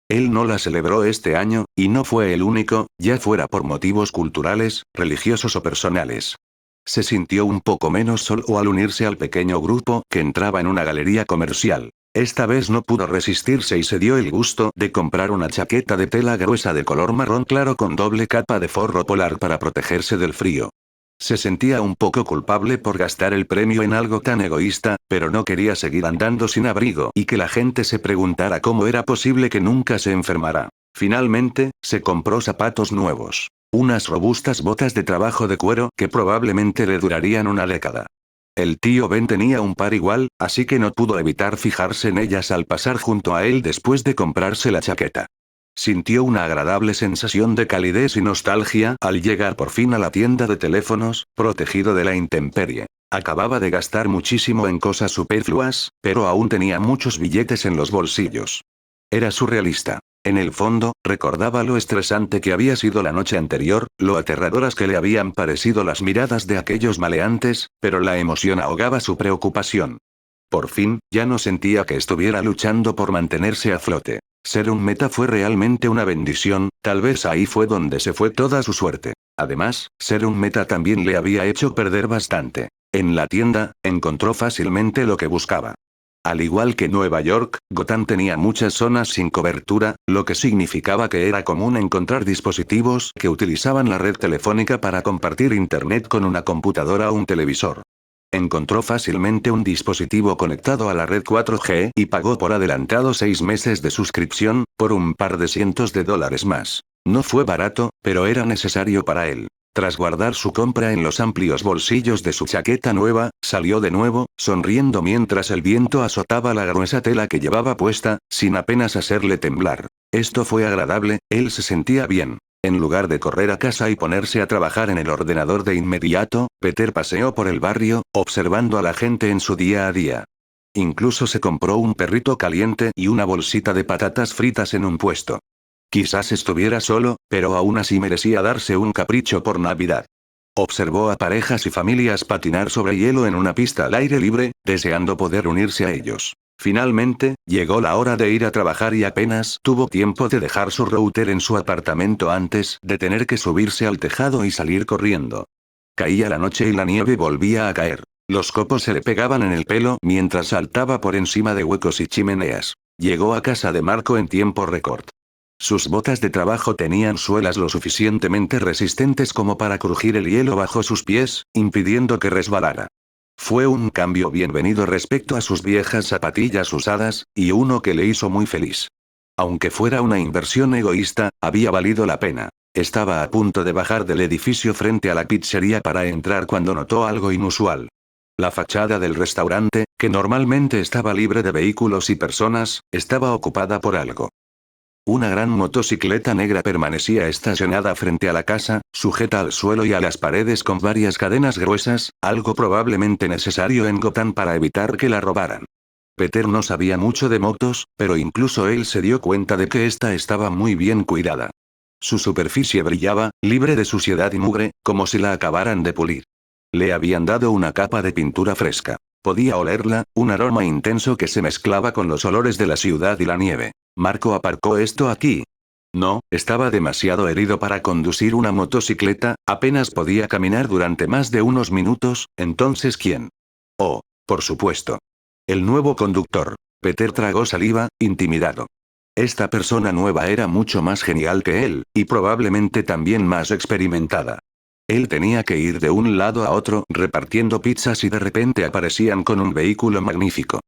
Él no la celebró este año, y no fue el único, ya fuera por motivos culturales, religiosos o personales. Se sintió un poco menos solo al unirse al pequeño grupo que entraba en una galería comercial. Esta vez no pudo resistirse y se dio el gusto de comprar una chaqueta de tela gruesa de color marrón claro con doble capa de forro polar para protegerse del frío. Se sentía un poco culpable por gastar el premio en algo tan egoísta, pero no quería seguir andando sin abrigo y que la gente se preguntara cómo era posible que nunca se enfermara. Finalmente, se compró zapatos nuevos. Unas robustas botas de trabajo de cuero que probablemente le durarían una década. El tío Ben tenía un par igual, así que no pudo evitar fijarse en ellas al pasar junto a él después de comprarse la chaqueta. Sintió una agradable sensación de calidez y nostalgia al llegar por fin a la tienda de teléfonos, protegido de la intemperie. Acababa de gastar muchísimo en cosas superfluas, pero aún tenía muchos billetes en los bolsillos. Era surrealista. En el fondo, recordaba lo estresante que había sido la noche anterior, lo aterradoras que le habían parecido las miradas de aquellos maleantes, pero la emoción ahogaba su preocupación. Por fin, ya no sentía que estuviera luchando por mantenerse a flote. Ser un meta fue realmente una bendición, tal vez ahí fue donde se fue toda su suerte. Además, ser un meta también le había hecho perder bastante. En la tienda, encontró fácilmente lo que buscaba. Al igual que Nueva York, Gotham tenía muchas zonas sin cobertura, lo que significaba que era común encontrar dispositivos que utilizaban la red telefónica para compartir internet con una computadora o un televisor. Encontró fácilmente un dispositivo conectado a la red 4G y pagó por adelantado 6 meses de suscripción, por un par de cientos de dólares más. No fue barato, pero era necesario para él. Tras guardar su compra en los amplios bolsillos de su chaqueta nueva, salió de nuevo, sonriendo mientras el viento azotaba la gruesa tela que llevaba puesta, sin apenas hacerle temblar. Esto fue agradable, él se sentía bien. En lugar de correr a casa y ponerse a trabajar en el ordenador de inmediato, Peter paseó por el barrio, observando a la gente en su día a día. Incluso se compró un perrito caliente y una bolsita de patatas fritas en un puesto. Quizás estuviera solo, pero aún así merecía darse un capricho por Navidad. Observó a parejas y familias patinar sobre hielo en una pista al aire libre, deseando poder unirse a ellos. Finalmente, llegó la hora de ir a trabajar y apenas tuvo tiempo de dejar su router en su apartamento antes de tener que subirse al tejado y salir corriendo. Caía la noche y la nieve volvía a caer. Los copos se le pegaban en el pelo mientras saltaba por encima de huecos y chimeneas. Llegó a casa de Marco en tiempo récord. Sus botas de trabajo tenían suelas lo suficientemente resistentes como para crujir el hielo bajo sus pies, impidiendo que resbalara. Fue un cambio bienvenido respecto a sus viejas zapatillas usadas, y uno que le hizo muy feliz. Aunque fuera una inversión egoísta, había valido la pena. Estaba a punto de bajar del edificio frente a la pizzería para entrar cuando notó algo inusual. La fachada del restaurante, que normalmente estaba libre de vehículos y personas, estaba ocupada por algo. Una gran motocicleta negra permanecía estacionada frente a la casa, sujeta al suelo y a las paredes con varias cadenas gruesas, algo probablemente necesario en Gotham para evitar que la robaran. Peter no sabía mucho de motos, pero incluso él se dio cuenta de que esta estaba muy bien cuidada. Su superficie brillaba, libre de suciedad y mugre, como si la acabaran de pulir. Le habían dado una capa de pintura fresca. Podía olerla, un aroma intenso que se mezclaba con los olores de la ciudad y la nieve. Marco aparcó esto aquí. No, estaba demasiado herido para conducir una motocicleta, apenas podía caminar durante más de unos minutos, entonces ¿quién? Oh, por supuesto. El nuevo conductor. Peter tragó saliva, intimidado. Esta persona nueva era mucho más genial que él, y probablemente también más experimentada. Él tenía que ir de un lado a otro repartiendo pizzas y de repente aparecían con un vehículo magnífico.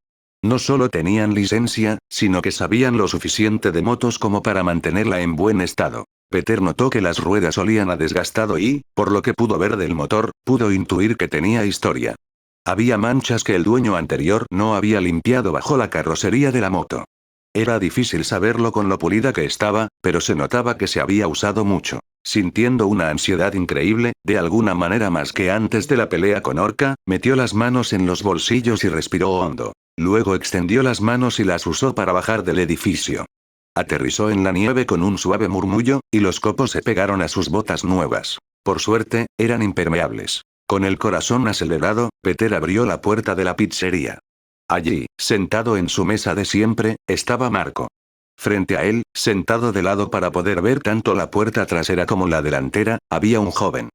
No solo tenían licencia, sino que sabían lo suficiente de motos como para mantenerla en buen estado. Peter notó que las ruedas olían a desgastado y, por lo que pudo ver del motor, pudo intuir que tenía historia. Había manchas que el dueño anterior no había limpiado bajo la carrocería de la moto. Era difícil saberlo con lo pulida que estaba, pero se notaba que se había usado mucho. Sintiendo una ansiedad increíble, de alguna manera más que antes de la pelea con Orca, metió las manos en los bolsillos y respiró hondo. Luego extendió las manos y las usó para bajar del edificio. Aterrizó en la nieve con un suave murmullo, y los copos se pegaron a sus botas nuevas. Por suerte, eran impermeables. Con el corazón acelerado, Peter abrió la puerta de la pizzería. Allí, sentado en su mesa de siempre, estaba Marco. Frente a él, sentado de lado para poder ver tanto la puerta trasera como la delantera, había un joven.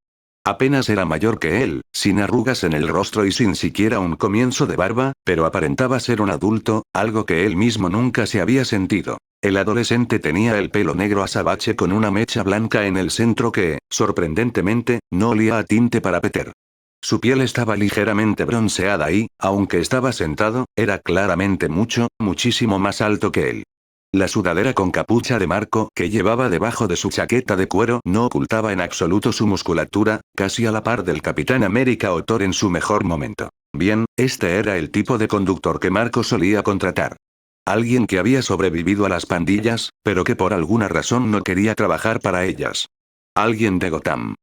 Apenas era mayor que él, sin arrugas en el rostro y sin siquiera un comienzo de barba, pero aparentaba ser un adulto, algo que él mismo nunca se había sentido. El adolescente tenía el pelo negro azabache con una mecha blanca en el centro que, sorprendentemente, no olía a tinte para Peter. Su piel estaba ligeramente bronceada y, aunque estaba sentado, era claramente muchísimo más alto que él. La sudadera con capucha de Marco que llevaba debajo de su chaqueta de cuero no ocultaba en absoluto su musculatura, casi a la par del Capitán América o Thor en su mejor momento. Bien, este era el tipo de conductor que Marco solía contratar. Alguien que había sobrevivido a las pandillas, pero que por alguna razón no quería trabajar para ellas. Alguien de Gotham.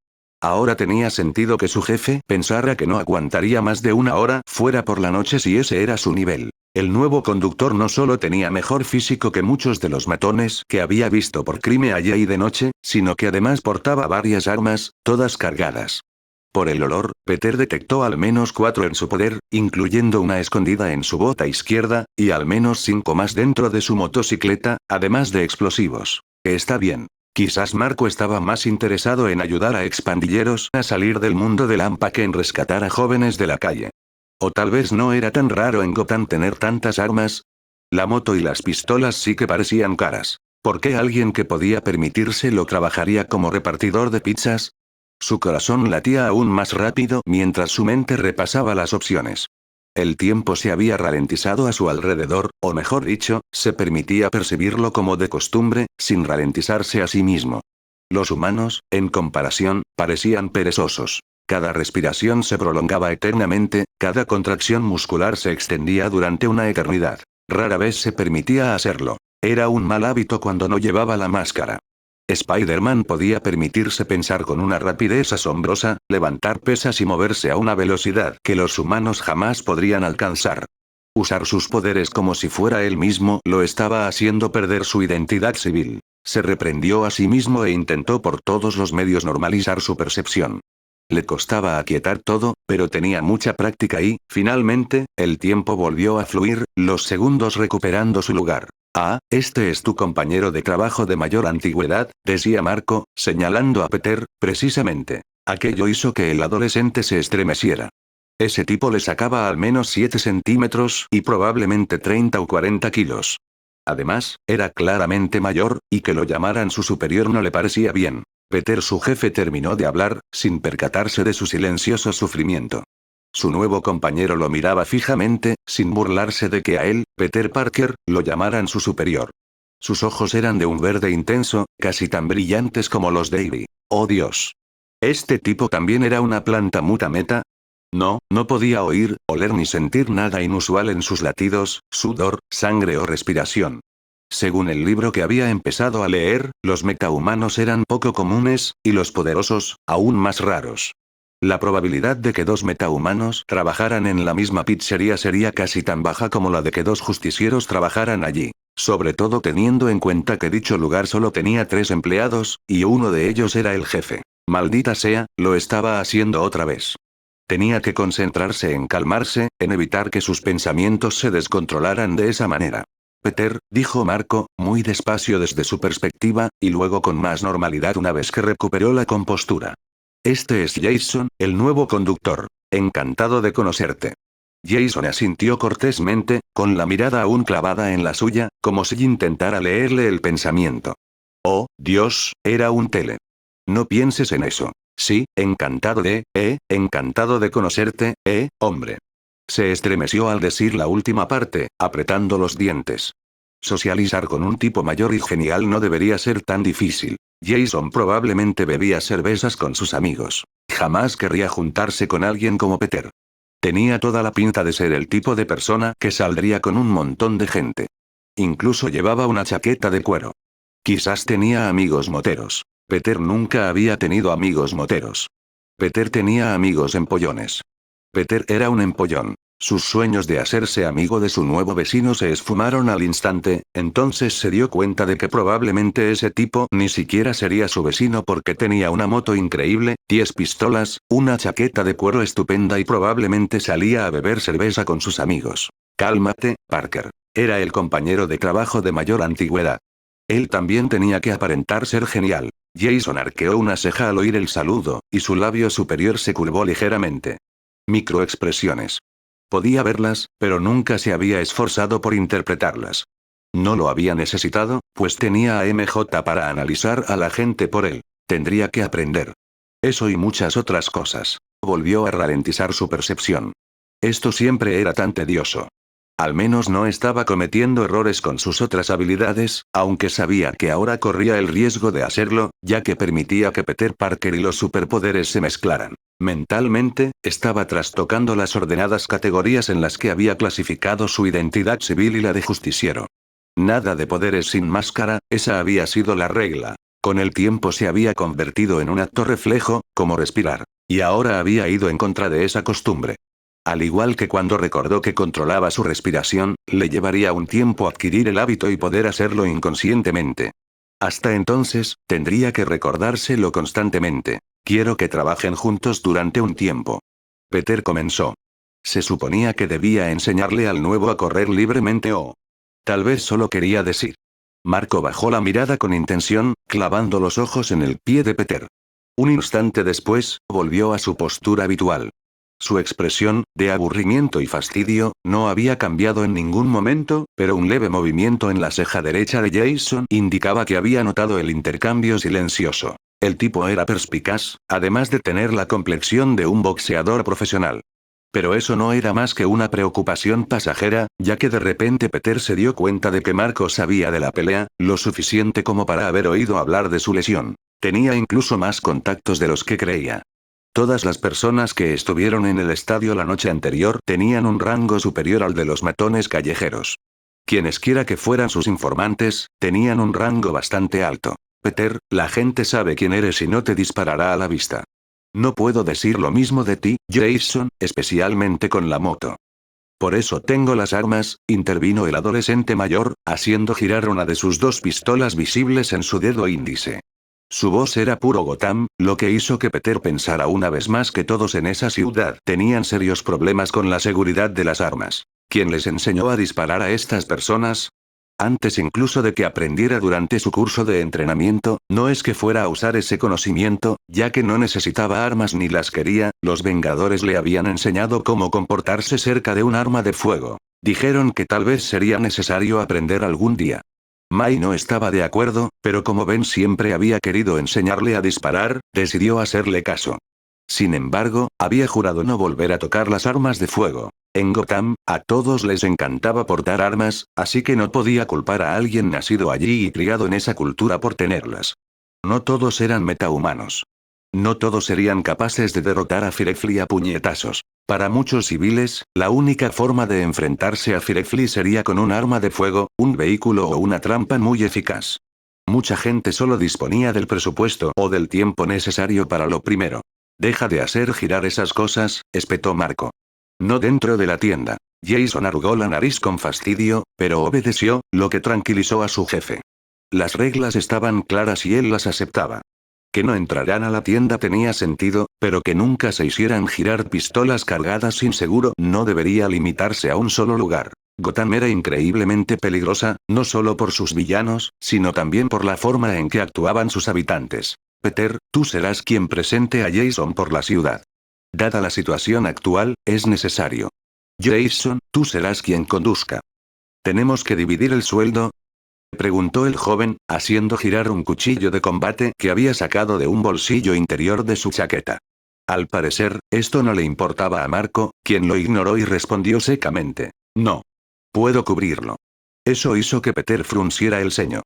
Ahora tenía sentido que su jefe pensara que no aguantaría más de una hora fuera por la noche si ese era su nivel. El nuevo conductor no solo tenía mejor físico que muchos de los matones que había visto por crimen allá y de noche, sino que además portaba varias armas, todas cargadas. Por el olor, Peter detectó al menos 4 en su poder, incluyendo una escondida en su bota izquierda, y al menos 5 más dentro de su motocicleta, además de explosivos. Está bien. Quizás Marco estaba más interesado en ayudar a expandilleros a salir del mundo de Lampa que en rescatar a jóvenes de la calle. O tal vez no era tan raro en Gotham tener tantas armas. La moto y las pistolas sí que parecían caras. ¿Por qué alguien que podía permitírselo trabajaría como repartidor de pizzas? Su corazón latía aún más rápido mientras su mente repasaba las opciones. El tiempo se había ralentizado a su alrededor, o mejor dicho, se permitía percibirlo como de costumbre, sin ralentizarse a sí mismo. Los humanos, en comparación, parecían perezosos. Cada respiración se prolongaba eternamente, cada contracción muscular se extendía durante una eternidad. Rara vez se permitía hacerlo. Era un mal hábito cuando no llevaba la máscara. Spider-Man podía permitirse pensar con una rapidez asombrosa, levantar pesas y moverse a una velocidad que los humanos jamás podrían alcanzar. Usar sus poderes como si fuera él mismo lo estaba haciendo perder su identidad civil. Se reprendió a sí mismo e intentó por todos los medios normalizar su percepción. Le costaba aquietar todo, pero tenía mucha práctica y, finalmente, el tiempo volvió a fluir, los segundos recuperando su lugar. Ah, este es tu compañero de trabajo de mayor antigüedad, decía Marco, señalando a Peter, precisamente. Aquello hizo que el adolescente se estremeciera. Ese tipo le sacaba al menos 7 centímetros y probablemente 30 o 40 kilos. Además, era claramente mayor, y que lo llamaran su superior no le parecía bien. Peter, su jefe, terminó de hablar, sin percatarse de su silencioso sufrimiento. Su nuevo compañero lo miraba fijamente, sin burlarse de que a él, Peter Parker, lo llamaran su superior. Sus ojos eran de un verde intenso, casi tan brillantes como los de Ivy. ¡Oh Dios! ¿Este tipo también era una planta mutameta? No, no podía oír, oler ni sentir nada inusual en sus latidos, sudor, sangre o respiración. Según el libro que había empezado a leer, los metahumanos eran poco comunes, y los poderosos, aún más raros. La probabilidad de que 2 metahumanos trabajaran en la misma pizzería sería casi tan baja como la de que 2 justicieros trabajaran allí. Sobre todo teniendo en cuenta que dicho lugar solo tenía 3 empleados, y uno de ellos era el jefe. Maldita sea, lo estaba haciendo otra vez. Tenía que concentrarse en calmarse, en evitar que sus pensamientos se descontrolaran de esa manera. Peter, dijo Marco, muy despacio desde su perspectiva, y luego con más normalidad una vez que recuperó la compostura. Este es Jason, el nuevo conductor. Encantado de conocerte. Jason asintió cortésmente, con la mirada aún clavada en la suya, como si intentara leerle el pensamiento. Oh, Dios, era un tele. No pienses en eso. Sí, encantado de conocerte, hombre. Se estremeció al decir la última parte, apretando los dientes. Socializar con un tipo mayor y genial no debería ser tan difícil. Jason probablemente bebía cervezas con sus amigos. Jamás querría juntarse con alguien como Peter. Tenía toda la pinta de ser el tipo de persona que saldría con un montón de gente. Incluso llevaba una chaqueta de cuero. Quizás tenía amigos moteros. Peter nunca había tenido amigos moteros. Peter tenía amigos empollones. Peter era un empollón. Sus sueños de hacerse amigo de su nuevo vecino se esfumaron al instante, entonces se dio cuenta de que probablemente ese tipo ni siquiera sería su vecino porque tenía una moto increíble, 10 pistolas, una chaqueta de cuero estupenda y probablemente salía a beber cerveza con sus amigos. Cálmate, Parker. Era el compañero de trabajo de mayor antigüedad. Él también tenía que aparentar ser genial. Jason arqueó una ceja al oír el saludo, y su labio superior se curvó ligeramente. Microexpresiones. Podía verlas, pero nunca se había esforzado por interpretarlas. No lo había necesitado, pues tenía a MJ para analizar a la gente por él. Tendría que aprender. Eso y muchas otras cosas. Volvió a ralentizar su percepción. Esto siempre era tan tedioso. Al menos no estaba cometiendo errores con sus otras habilidades, aunque sabía que ahora corría el riesgo de hacerlo, ya que permitía que Peter Parker y los superpoderes se mezclaran. Mentalmente, estaba trastocando las ordenadas categorías en las que había clasificado su identidad civil y la de justiciero. Nada de poderes sin máscara, esa había sido la regla. Con el tiempo se había convertido en un acto reflejo, como respirar. Y ahora había ido en contra de esa costumbre. Al igual que cuando recordó que controlaba su respiración, le llevaría un tiempo adquirir el hábito y poder hacerlo inconscientemente. Hasta entonces, tendría que recordárselo constantemente. Quiero que trabajen juntos durante un tiempo. Peter comenzó. Se suponía que debía enseñarle al nuevo a correr libremente o... Tal vez solo quería decir. Marco bajó la mirada con intención, clavando los ojos en el pie de Peter. Un instante después, volvió a su postura habitual. Su expresión, de aburrimiento y fastidio, no había cambiado en ningún momento, pero un leve movimiento en la ceja derecha de Jason indicaba que había notado el intercambio silencioso. El tipo era perspicaz, además de tener la complexión de un boxeador profesional. Pero eso no era más que una preocupación pasajera, ya que de repente Peter se dio cuenta de que Marco sabía de la pelea, lo suficiente como para haber oído hablar de su lesión. Tenía incluso más contactos de los que creía. Todas las personas que estuvieron en el estadio la noche anterior tenían un rango superior al de los matones callejeros. Quienesquiera que fueran sus informantes, tenían un rango bastante alto. Peter, la gente sabe quién eres y no te disparará a la vista. No puedo decir lo mismo de ti, Jason, especialmente con la moto. Por eso tengo las armas, intervino el adolescente mayor, haciendo girar una de sus dos pistolas visibles en su dedo índice. Su voz era puro Gotham, lo que hizo que Peter pensara una vez más que todos en esa ciudad tenían serios problemas con la seguridad de las armas. ¿Quién les enseñó a disparar a estas personas? Antes incluso de que aprendiera durante su curso de entrenamiento, no es que fuera a usar ese conocimiento, ya que no necesitaba armas ni las quería, los Vengadores le habían enseñado cómo comportarse cerca de un arma de fuego. Dijeron que tal vez sería necesario aprender algún día. Mai no estaba de acuerdo, pero como Ben siempre había querido enseñarle a disparar, decidió hacerle caso. Sin embargo, había jurado no volver a tocar las armas de fuego. En Gotham, a todos les encantaba portar armas, así que no podía culpar a alguien nacido allí y criado en esa cultura por tenerlas. No todos eran metahumanos. No todos serían capaces de derrotar a Firefly a puñetazos. Para muchos civiles, la única forma de enfrentarse a Firefly sería con un arma de fuego, un vehículo o una trampa muy eficaz. Mucha gente solo disponía del presupuesto o del tiempo necesario para lo primero. Deja de hacer girar esas cosas, espetó Marco. No dentro de la tienda. Jason arrugó la nariz con fastidio, pero obedeció, lo que tranquilizó a su jefe. Las reglas estaban claras y él las aceptaba. Que no entraran a la tienda tenía sentido, pero que nunca se hicieran girar pistolas cargadas sin seguro no debería limitarse a un solo lugar. Gotham era increíblemente peligrosa, no solo por sus villanos, sino también por la forma en que actuaban sus habitantes. Peter, tú serás quien presente a Jason por la ciudad. Dada la situación actual, es necesario. Jason, tú serás quien conduzca. ¿Tenemos que dividir el sueldo?, preguntó el joven, haciendo girar un cuchillo de combate que había sacado de un bolsillo interior de su chaqueta. Al parecer, esto no le importaba a Marco, quien lo ignoró y respondió secamente. No. Puedo cubrirlo. Eso hizo que Peter frunciera el ceño.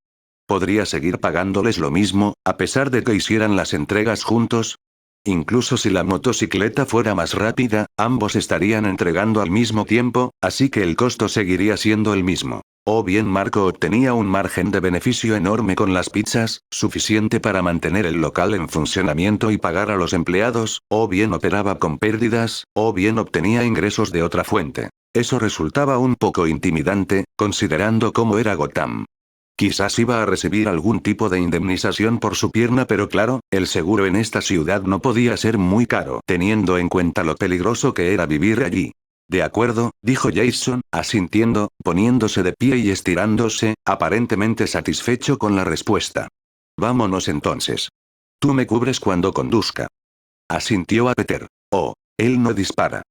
¿Podría seguir pagándoles lo mismo, a pesar de que hicieran las entregas juntos? Incluso si la motocicleta fuera más rápida, ambos estarían entregando al mismo tiempo, así que el costo seguiría siendo el mismo. O bien Marco obtenía un margen de beneficio enorme con las pizzas, suficiente para mantener el local en funcionamiento y pagar a los empleados, o bien operaba con pérdidas, o bien obtenía ingresos de otra fuente. Eso resultaba un poco intimidante, considerando cómo era Gotham. Quizás iba a recibir algún tipo de indemnización por su pierna, pero claro, el seguro en esta ciudad no podía ser muy caro, teniendo en cuenta lo peligroso que era vivir allí. De acuerdo, dijo Jason, asintiendo, poniéndose de pie y estirándose, aparentemente satisfecho con la respuesta. Vámonos entonces. Tú me cubres cuando conduzca. Asintió a Peter. Oh, él no dispara.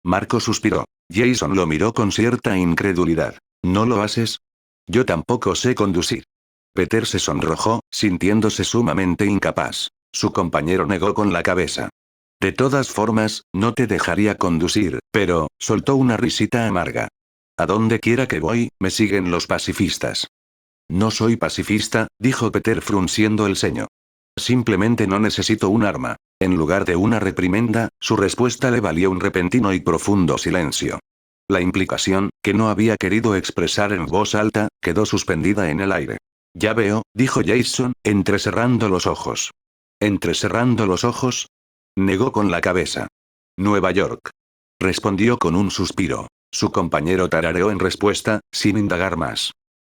Marco suspiró. Jason lo miró con cierta incredulidad. ¿No lo haces? Yo tampoco sé conducir. Peter se sonrojó, sintiéndose sumamente incapaz. Su compañero negó con la cabeza. De todas formas, no te dejaría conducir, pero, soltó una risita amarga. A donde quiera que voy, me siguen los pacifistas. No soy pacifista, dijo Peter frunciendo el ceño. Simplemente no necesito un arma. En lugar de una reprimenda, su respuesta le valió un repentino y profundo silencio. La implicación, que no había querido expresar en voz alta, quedó suspendida en el aire. Ya veo, dijo Jason, entrecerrando los ojos. ¿Entrecerrando los ojos? Negó con la cabeza. Nueva York. Respondió con un suspiro. Su compañero tarareó en respuesta, sin indagar más.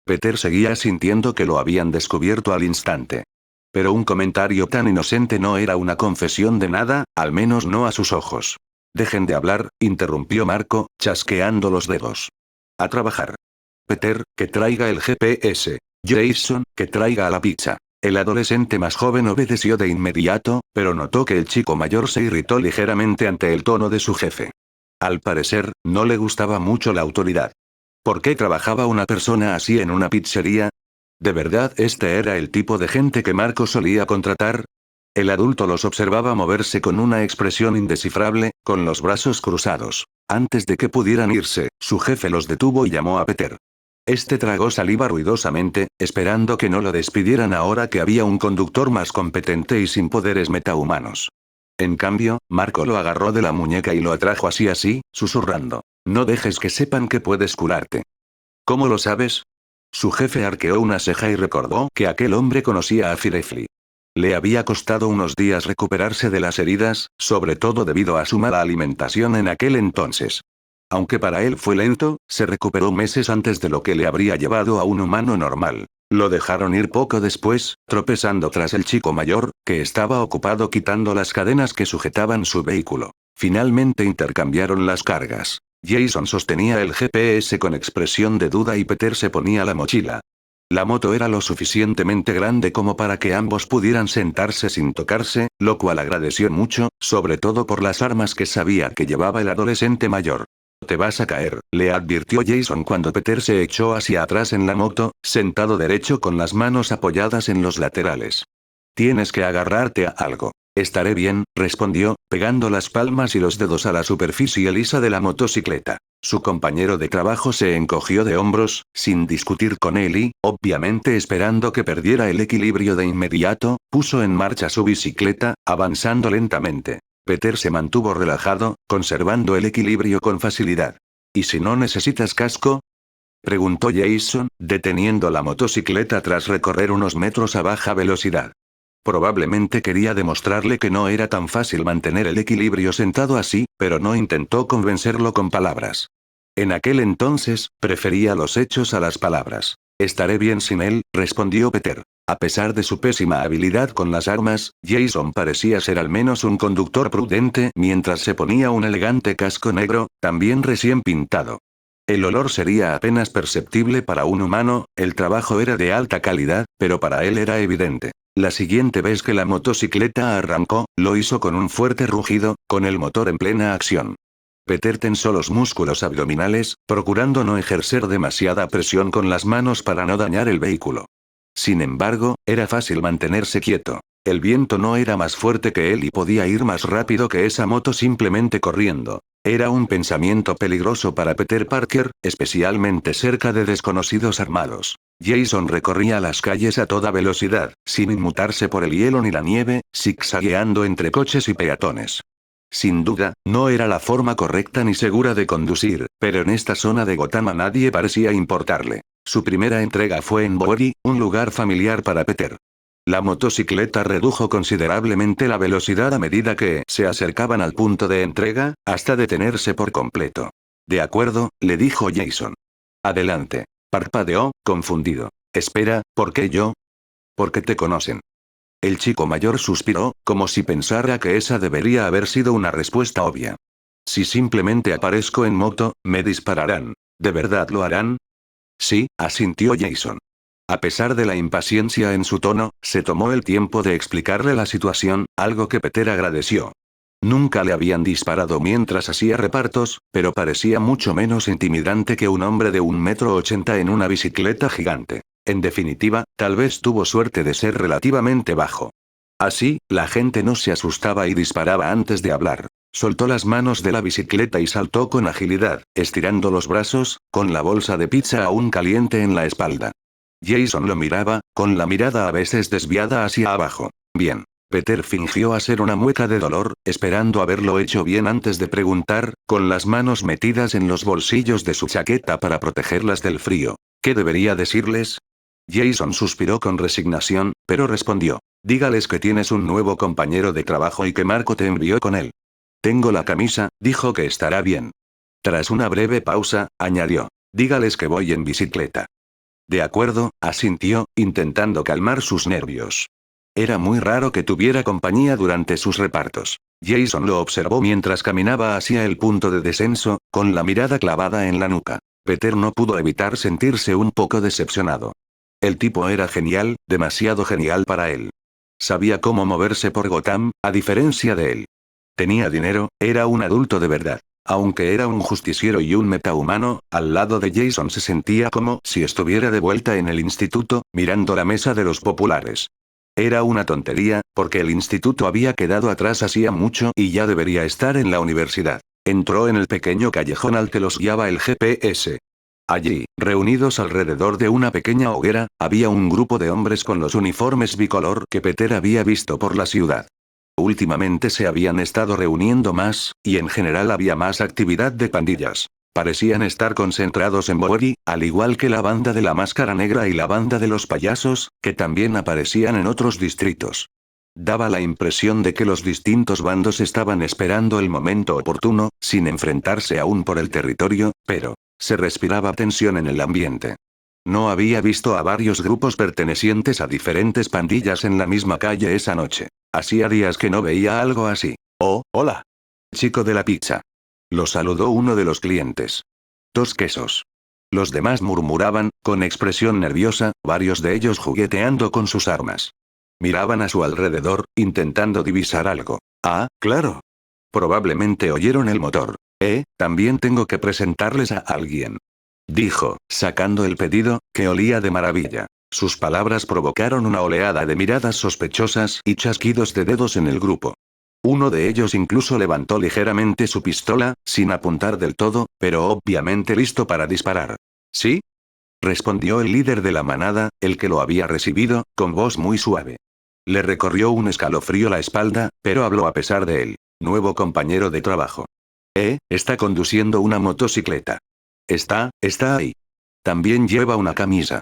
Peter seguía sintiendo que lo habían descubierto al instante. Pero un comentario tan inocente no era una confesión de nada, al menos no a sus ojos. Dejen de hablar, interrumpió Marco, chasqueando los dedos. A trabajar. Peter, que traiga el GPS. Jason, que traiga la pizza. El adolescente más joven obedeció de inmediato, pero notó que el chico mayor se irritó ligeramente ante el tono de su jefe. Al parecer, no le gustaba mucho la autoridad. ¿Por qué trabajaba una persona así en una pizzería? ¿De verdad este era el tipo de gente que Marco solía contratar? El adulto los observaba moverse con una expresión indescifrable, con los brazos cruzados. Antes de que pudieran irse, su jefe los detuvo y llamó a Peter. Este tragó saliva ruidosamente, esperando que no lo despidieran ahora que había un conductor más competente y sin poderes metahumanos. En cambio, Marco lo agarró de la muñeca y lo atrajo así, susurrando. No dejes que sepan que puedes curarte. ¿Cómo lo sabes? Su jefe arqueó una ceja y recordó que aquel hombre conocía a Firefly. Le había costado unos días recuperarse de las heridas, sobre todo debido a su mala alimentación en aquel entonces. Aunque para él fue lento, se recuperó meses antes de lo que le habría llevado a un humano normal. Lo dejaron ir poco después, tropezando tras el chico mayor, que estaba ocupado quitando las cadenas que sujetaban su vehículo. Finalmente intercambiaron las cargas. Jason sostenía el GPS con expresión de duda y Peter se ponía la mochila. La moto era lo suficientemente grande como para que ambos pudieran sentarse sin tocarse, lo cual agradeció mucho, sobre todo por las armas que sabía que llevaba el adolescente mayor. Te vas a caer, le advirtió Jason cuando Peter se echó hacia atrás en la moto, sentado derecho con las manos apoyadas en los laterales. Tienes que agarrarte a algo. Estaré bien, respondió, pegando las palmas y los dedos a la superficie lisa de la motocicleta. Su compañero de trabajo se encogió de hombros, sin discutir con él y, obviamente esperando que perdiera el equilibrio de inmediato, puso en marcha su bicicleta, avanzando lentamente. Peter se mantuvo relajado, conservando el equilibrio con facilidad. ¿Y si no necesitas casco? Preguntó Jason, deteniendo la motocicleta tras recorrer unos metros a baja velocidad. Probablemente quería demostrarle que no era tan fácil mantener el equilibrio sentado así, pero no intentó convencerlo con palabras. En aquel entonces, prefería los hechos a las palabras. Estaré bien sin él, respondió Peter. A pesar de su pésima habilidad con las armas, Jason parecía ser al menos un conductor prudente mientras se ponía un elegante casco negro, también recién pintado. El olor sería apenas perceptible para un humano, el trabajo era de alta calidad, pero para él era evidente. La siguiente vez que la motocicleta arrancó, lo hizo con un fuerte rugido, con el motor en plena acción. Peter tensó los músculos abdominales, procurando no ejercer demasiada presión con las manos para no dañar el vehículo. Sin embargo, era fácil mantenerse quieto. El viento no era más fuerte que él y podía ir más rápido que esa moto simplemente corriendo. Era un pensamiento peligroso para Peter Parker, especialmente cerca de desconocidos armados. Jason recorría las calles a toda velocidad, sin inmutarse por el hielo ni la nieve, zigzagueando entre coches y peatones. Sin duda, no era la forma correcta ni segura de conducir, pero en esta zona de Gotham a nadie parecía importarle. Su primera entrega fue en Bowery, un lugar familiar para Peter. La motocicleta redujo considerablemente la velocidad a medida que se acercaban al punto de entrega, hasta detenerse por completo. De acuerdo, le dijo Jason. Adelante. Parpadeó, confundido. Espera, ¿por qué yo? Porque te conocen. El chico mayor suspiró, como si pensara que esa debería haber sido una respuesta obvia. Si simplemente aparezco en moto, me dispararán. ¿De verdad lo harán? Sí, asintió Jason. A pesar de la impaciencia en su tono, se tomó el tiempo de explicarle la situación, algo que Peter agradeció. Nunca le habían disparado mientras hacía repartos, pero parecía mucho menos intimidante que un hombre de 1,80 m en una bicicleta gigante. En definitiva, tal vez tuvo suerte de ser relativamente bajo. Así, la gente no se asustaba y disparaba antes de hablar. Soltó las manos de la bicicleta y saltó con agilidad, estirando los brazos, con la bolsa de pizza aún caliente en la espalda. Jason lo miraba, con la mirada a veces desviada hacia abajo. Bien. Peter fingió hacer una mueca de dolor, esperando haberlo hecho bien antes de preguntar, con las manos metidas en los bolsillos de su chaqueta para protegerlas del frío. ¿Qué debería decirles? Jason suspiró con resignación, pero respondió. Dígales que tienes un nuevo compañero de trabajo y que Marco te envió con él. Tengo la camisa, dijo que estará bien. Tras una breve pausa, añadió. Dígales que voy en bicicleta. De acuerdo, asintió, intentando calmar sus nervios. Era muy raro que tuviera compañía durante sus repartos. Jason lo observó mientras caminaba hacia el punto de descenso, con la mirada clavada en la nuca. Peter no pudo evitar sentirse un poco decepcionado. El tipo era genial, demasiado genial para él. Sabía cómo moverse por Gotham, a diferencia de él. Tenía dinero, era un adulto de verdad. Aunque era un justiciero y un metahumano, al lado de Jason se sentía como si estuviera de vuelta en el instituto, mirando la mesa de los populares. Era una tontería, porque el instituto había quedado atrás hacía mucho y ya debería estar en la universidad. Entró en el pequeño callejón al que los guiaba el GPS. Allí, reunidos alrededor de una pequeña hoguera, había un grupo de hombres con los uniformes bicolor que Peter había visto por la ciudad. Últimamente se habían estado reuniendo más, y en general había más actividad de pandillas. Parecían estar concentrados en Bowery, al igual que la banda de la Máscara Negra y la banda de los payasos, que también aparecían en otros distritos. Daba la impresión de que los distintos bandos estaban esperando el momento oportuno, sin enfrentarse aún por el territorio, pero se respiraba tensión en el ambiente. No había visto a varios grupos pertenecientes a diferentes pandillas en la misma calle esa noche. Hacía días que no veía algo así. Oh, hola. Chico de la pizza. Lo saludó uno de los clientes. 2 quesos. Los demás murmuraban, con expresión nerviosa, varios de ellos jugueteando con sus armas. Miraban a su alrededor, intentando divisar algo. Ah, claro. Probablemente oyeron el motor. También tengo que presentarles a alguien. Dijo, sacando el pedido, que olía de maravilla. Sus palabras provocaron una oleada de miradas sospechosas y chasquidos de dedos en el grupo. Uno de ellos incluso levantó ligeramente su pistola, sin apuntar del todo, pero obviamente listo para disparar. ¿Sí? Respondió el líder de la manada, el que lo había recibido, con voz muy suave. Le recorrió un escalofrío la espalda, pero habló a pesar de él. Nuevo compañero de trabajo. Está conduciendo una motocicleta. Está ahí. También lleva una camisa.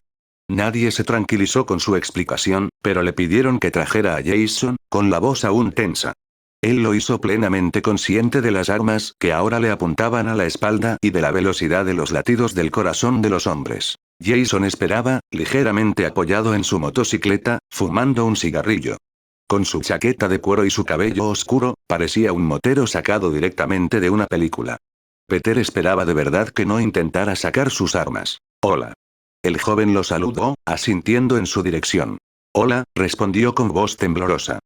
Nadie se tranquilizó con su explicación, pero le pidieron que trajera a Jason, con la voz aún tensa. Él lo hizo plenamente consciente de las armas que ahora le apuntaban a la espalda y de la velocidad de los latidos del corazón de los hombres. Jason esperaba, ligeramente apoyado en su motocicleta, fumando un cigarrillo. Con su chaqueta de cuero y su cabello oscuro, parecía un motero sacado directamente de una película. Peter esperaba de verdad que no intentara sacar sus armas. Hola. El joven lo saludó, asintiendo en su dirección. Hola, respondió con voz temblorosa.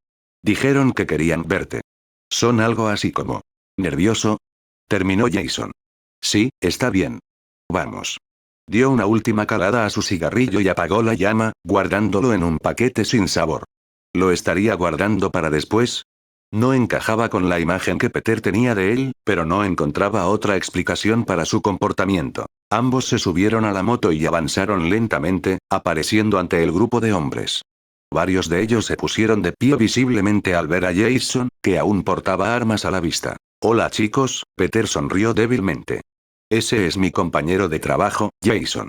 Dijeron que querían verte. Son algo así como. ¿Nervioso? Terminó Jason. Sí, está bien. Vamos. Dio una última calada a su cigarrillo y apagó la llama, guardándolo en un paquete sin sabor. ¿Lo estaría guardando para después? No encajaba con la imagen que Peter tenía de él, pero no encontraba otra explicación para su comportamiento. Ambos se subieron a la moto y avanzaron lentamente, apareciendo ante el grupo de hombres. Varios de ellos se pusieron de pie visiblemente al ver a Jason, que aún portaba armas a la vista. Hola chicos, Peter sonrió débilmente. Ese es mi compañero de trabajo, Jason.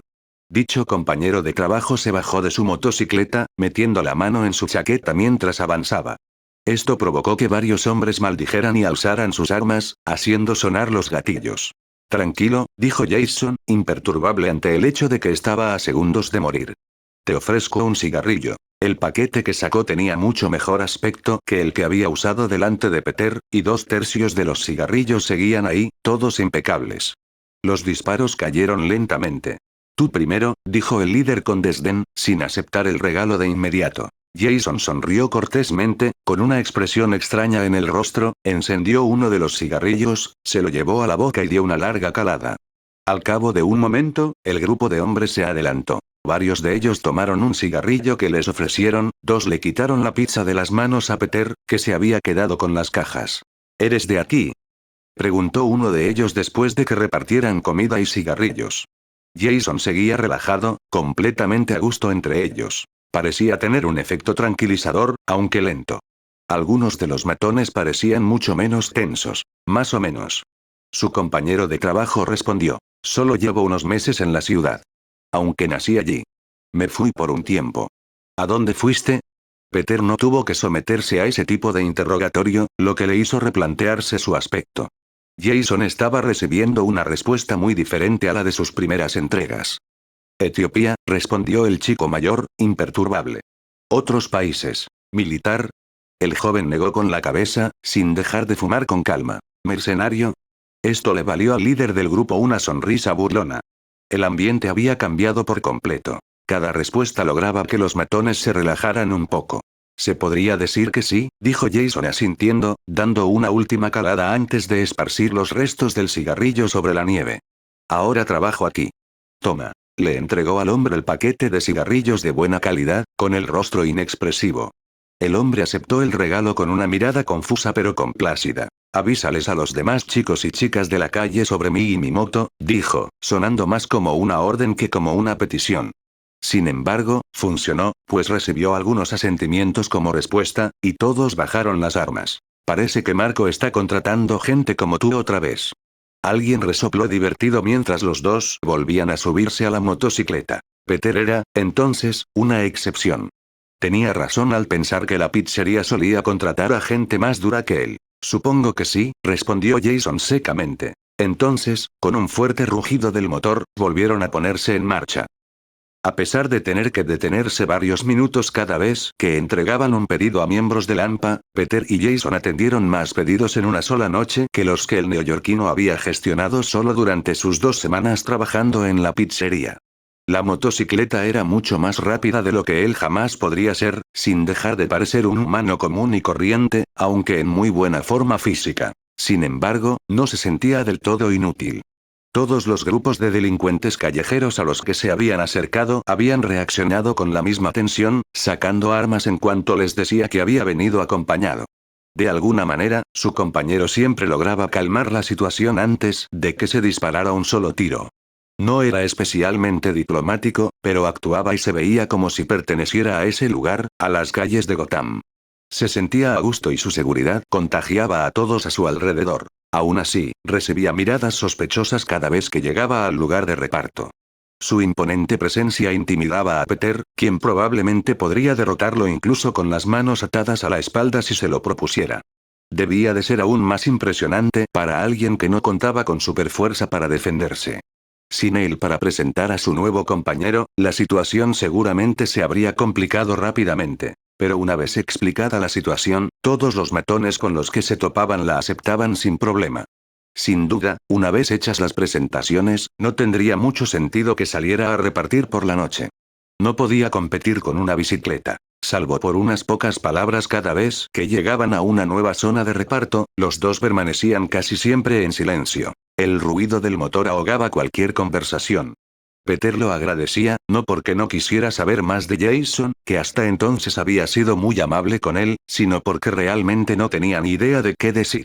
Dicho compañero de trabajo se bajó de su motocicleta, metiendo la mano en su chaqueta mientras avanzaba. Esto provocó que varios hombres maldijeran y alzaran sus armas, haciendo sonar los gatillos. Tranquilo, dijo Jason, imperturbable ante el hecho de que estaba a segundos de morir. Te ofrezco un cigarrillo. El paquete que sacó tenía mucho mejor aspecto que el que había usado delante de Peter, y 2/3 de los cigarrillos seguían ahí, todos impecables. Los disparos cayeron lentamente. Tú primero, dijo el líder con desdén, sin aceptar el regalo de inmediato. Jason sonrió cortésmente, con una expresión extraña en el rostro, encendió uno de los cigarrillos, se lo llevó a la boca y dio una larga calada. Al cabo de un momento, el grupo de hombres se adelantó. Varios de ellos tomaron un cigarrillo que les ofrecieron, 2 le quitaron la pizza de las manos a Peter, que se había quedado con las cajas. ¿Eres de aquí?, preguntó uno de ellos después de que repartieran comida y cigarrillos. Jason seguía relajado, completamente a gusto entre ellos. Parecía tener un efecto tranquilizador, aunque lento. Algunos de los matones parecían mucho menos tensos. Más o menos. Su compañero de trabajo respondió. Solo llevo unos meses en la ciudad. Aunque nací allí. Me fui por un tiempo. ¿A dónde fuiste? Peter no tuvo que someterse a ese tipo de interrogatorio, lo que le hizo replantearse su aspecto. Jason estaba recibiendo una respuesta muy diferente a la de sus primeras entregas. Etiopía, respondió el chico mayor, imperturbable. Otros países. ¿Militar? El joven negó con la cabeza, sin dejar de fumar con calma. ¿Mercenario? Esto le valió al líder del grupo una sonrisa burlona. El ambiente había cambiado por completo. Cada respuesta lograba que los matones se relajaran un poco. Se podría decir que sí, dijo Jason asintiendo, dando una última calada antes de esparcir los restos del cigarrillo sobre la nieve. Ahora trabajo aquí. Toma. Le entregó al hombre el paquete de cigarrillos de buena calidad, con el rostro inexpresivo. El hombre aceptó el regalo con una mirada confusa pero complácida. Avísales a los demás chicos y chicas de la calle sobre mí y mi moto, dijo, sonando más como una orden que como una petición. Sin embargo, funcionó, pues recibió algunos asentimientos como respuesta, y todos bajaron las armas. Parece que Marco está contratando gente como tú otra vez. Alguien resopló divertido mientras los dos volvían a subirse a la motocicleta. Peter era, entonces, una excepción. Tenía razón al pensar que la pizzería solía contratar a gente más dura que él. Supongo que sí, respondió Jason secamente. Entonces, con un fuerte rugido del motor, volvieron a ponerse en marcha. A pesar de tener que detenerse varios minutos cada vez que entregaban un pedido a miembros del AMPA, Peter y Jason atendieron más pedidos en una sola noche que los que el neoyorquino había gestionado solo durante sus 2 semanas trabajando en la pizzería. La motocicleta era mucho más rápida de lo que él jamás podría ser, sin dejar de parecer un humano común y corriente, aunque en muy buena forma física. Sin embargo, no se sentía del todo inútil. Todos los grupos de delincuentes callejeros a los que se habían acercado habían reaccionado con la misma tensión, sacando armas en cuanto les decía que había venido acompañado. De alguna manera, su compañero siempre lograba calmar la situación antes de que se disparara un solo tiro. No era especialmente diplomático, pero actuaba y se veía como si perteneciera a ese lugar, a las calles de Gotham. Se sentía a gusto y su seguridad contagiaba a todos a su alrededor. Aún así, recibía miradas sospechosas cada vez que llegaba al lugar de reparto. Su imponente presencia intimidaba a Peter, quien probablemente podría derrotarlo incluso con las manos atadas a la espalda si se lo propusiera. Debía de ser aún más impresionante para alguien que no contaba con superfuerza para defenderse. Sin él para presentar a su nuevo compañero, la situación seguramente se habría complicado rápidamente. Pero una vez explicada la situación, todos los matones con los que se topaban la aceptaban sin problema. Sin duda, una vez hechas las presentaciones, no tendría mucho sentido que saliera a repartir por la noche. No podía competir con una bicicleta. Salvo por unas pocas palabras cada vez que llegaban a una nueva zona de reparto, los dos permanecían casi siempre en silencio. El ruido del motor ahogaba cualquier conversación. Peter lo agradecía, no porque no quisiera saber más de Jason, que hasta entonces había sido muy amable con él, sino porque realmente no tenía ni idea de qué decir.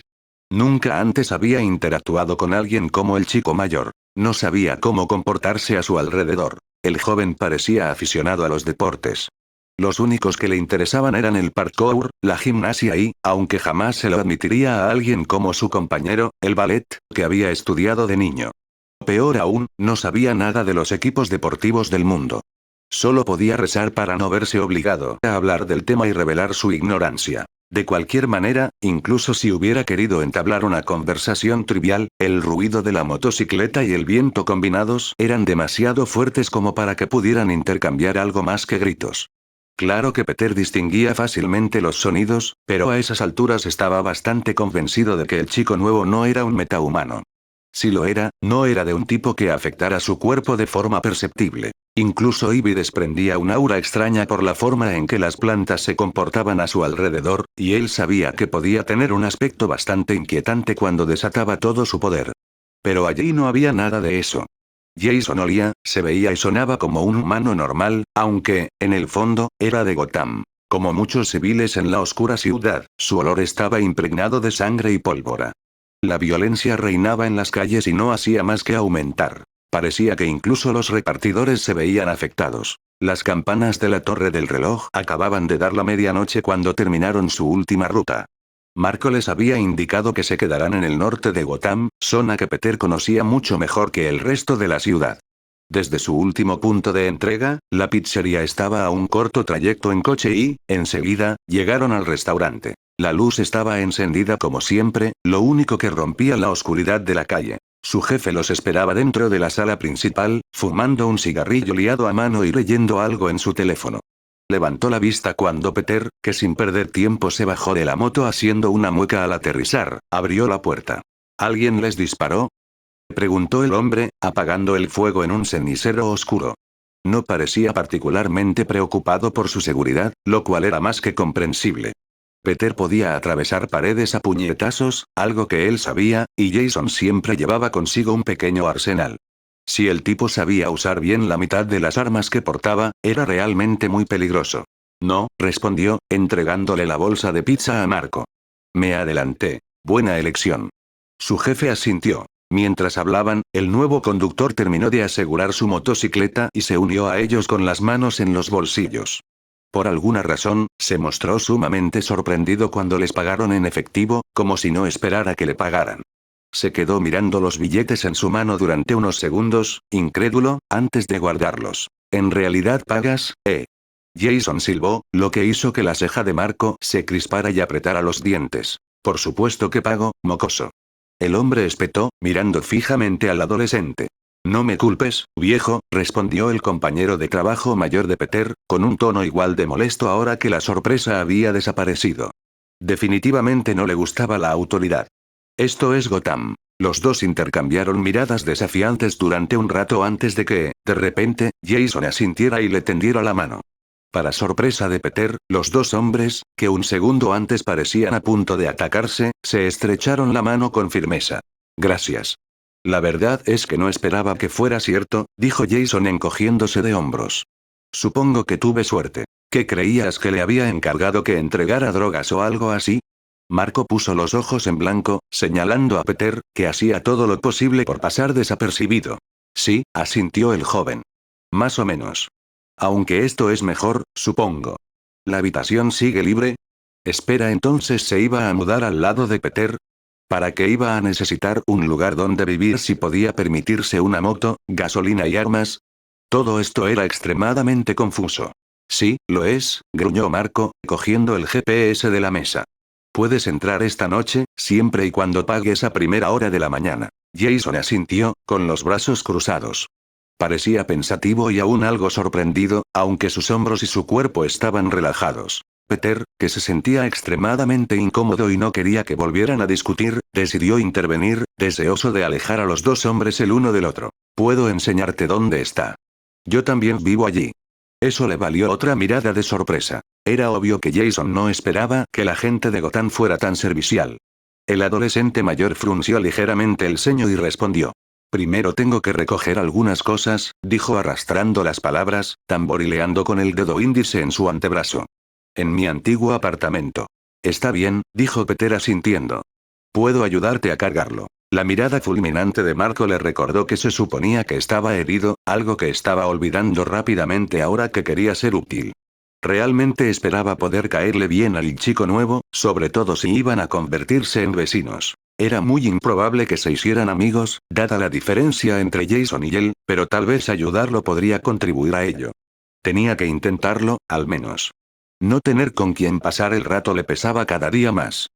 Nunca antes había interactuado con alguien como el chico mayor. No sabía cómo comportarse a su alrededor. El joven parecía aficionado a los deportes. Los únicos que le interesaban eran el parkour, la gimnasia y, aunque jamás se lo admitiría a alguien como su compañero, el ballet, que había estudiado de niño. Peor aún, no sabía nada de los equipos deportivos del mundo. Solo podía rezar para no verse obligado a hablar del tema y revelar su ignorancia. De cualquier manera, incluso si hubiera querido entablar una conversación trivial, el ruido de la motocicleta y el viento combinados eran demasiado fuertes como para que pudieran intercambiar algo más que gritos. Claro que Peter distinguía fácilmente los sonidos, pero a esas alturas estaba bastante convencido de que el chico nuevo no era un metahumano. Si lo era, no era de un tipo que afectara su cuerpo de forma perceptible. Incluso Ivy desprendía un aura extraña por la forma en que las plantas se comportaban a su alrededor, y él sabía que podía tener un aspecto bastante inquietante cuando desataba todo su poder. Pero allí no había nada de eso. Jason olía, se veía y sonaba como un humano normal, aunque, en el fondo, era de Gotham. Como muchos civiles en la oscura ciudad, su olor estaba impregnado de sangre y pólvora. La violencia reinaba en las calles y no hacía más que aumentar. Parecía que incluso los repartidores se veían afectados. Las campanas de la torre del reloj acababan de dar la medianoche cuando terminaron su última ruta. Marco les había indicado que se quedarán en el norte de Gotham, zona que Peter conocía mucho mejor que el resto de la ciudad. Desde su último punto de entrega, la pizzería estaba a un corto trayecto en coche y, enseguida, llegaron al restaurante. La luz estaba encendida como siempre, lo único que rompía la oscuridad de la calle. Su jefe los esperaba dentro de la sala principal, fumando un cigarrillo liado a mano y leyendo algo en su teléfono. Levantó la vista cuando Peter, que sin perder tiempo se bajó de la moto haciendo una mueca al aterrizar, abrió la puerta. ¿Alguien les disparó?, preguntó el hombre, apagando el fuego en un cenicero oscuro. No parecía particularmente preocupado por su seguridad, lo cual era más que comprensible. Peter podía atravesar paredes a puñetazos, algo que él sabía, y Jason siempre llevaba consigo un pequeño arsenal. Si el tipo sabía usar bien la mitad de las armas que portaba, era realmente muy peligroso. No, respondió, entregándole la bolsa de pizza a Marco. Me adelanté. Buena elección. Su jefe asintió. Mientras hablaban, el nuevo conductor terminó de asegurar su motocicleta y se unió a ellos con las manos en los bolsillos. Por alguna razón, se mostró sumamente sorprendido cuando les pagaron en efectivo, como si no esperara que le pagaran. Se quedó mirando los billetes en su mano durante unos segundos, incrédulo, antes de guardarlos. ¿En realidad pagas, Jason silbó, lo que hizo que la ceja de Marco se crispara y apretara los dientes. Por supuesto que pago, mocoso. El hombre espetó, mirando fijamente al adolescente. No me culpes, viejo, respondió el compañero de trabajo mayor de Peter, con un tono igual de molesto ahora que la sorpresa había desaparecido. Definitivamente no le gustaba la autoridad. Esto es Gotham. Los dos intercambiaron miradas desafiantes durante un rato antes de que, de repente, Jason asintiera y le tendiera la mano. Para sorpresa de Peter, los dos hombres, que un segundo antes parecían a punto de atacarse, se estrecharon la mano con firmeza. Gracias. La verdad es que no esperaba que fuera cierto, dijo Jason encogiéndose de hombros. Supongo que tuve suerte. ¿Qué creías que le había encargado que entregara drogas o algo así? Marco puso los ojos en blanco, señalando a Peter, que hacía todo lo posible por pasar desapercibido. Sí, asintió el joven. Más o menos. Aunque esto es mejor, supongo. ¿La habitación sigue libre? Espera, entonces se iba a mudar al lado de Peter. ¿Para qué iba a necesitar un lugar donde vivir si podía permitirse una moto, gasolina y armas? Todo esto era extremadamente confuso. Sí, lo es, gruñó Marco, cogiendo el GPS de la mesa. Puedes entrar esta noche, siempre y cuando pagues a primera hora de la mañana. Jason asintió, con los brazos cruzados. Parecía pensativo y aún algo sorprendido, aunque sus hombros y su cuerpo estaban relajados. Peter, que se sentía extremadamente incómodo y no quería que volvieran a discutir, decidió intervenir, deseoso de alejar a los dos hombres el uno del otro. Puedo enseñarte dónde está. Yo también vivo allí. Eso le valió otra mirada de sorpresa. Era obvio que Jason no esperaba que la gente de Gotham fuera tan servicial. El adolescente mayor frunció ligeramente el ceño y respondió. Primero tengo que recoger algunas cosas, dijo arrastrando las palabras, tamborileando con el dedo índice en su antebrazo. En mi antiguo apartamento. Está bien, dijo Peter asintiendo. Puedo ayudarte a cargarlo. La mirada fulminante de Marco le recordó que se suponía que estaba herido, algo que estaba olvidando rápidamente ahora que quería ser útil. Realmente esperaba poder caerle bien al chico nuevo, sobre todo si iban a convertirse en vecinos. Era muy improbable que se hicieran amigos, dada la diferencia entre Jason y él, pero tal vez ayudarlo podría contribuir a ello. Tenía que intentarlo, al menos. No tener con quien pasar el rato le pesaba cada día más.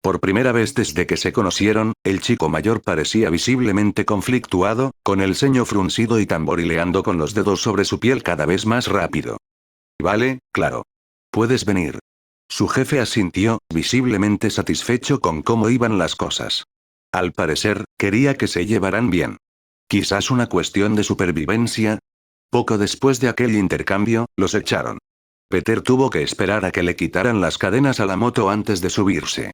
Por primera vez desde que se conocieron, el chico mayor parecía visiblemente conflictuado, con el ceño fruncido y tamborileando con los dedos sobre su piel cada vez más rápido. Vale, claro. Puedes venir. Su jefe asintió, visiblemente satisfecho con cómo iban las cosas. Al parecer, quería que se llevaran bien. Quizás una cuestión de supervivencia. Poco después de aquel intercambio, los echaron. Peter tuvo que esperar a que le quitaran las cadenas a la moto antes de subirse.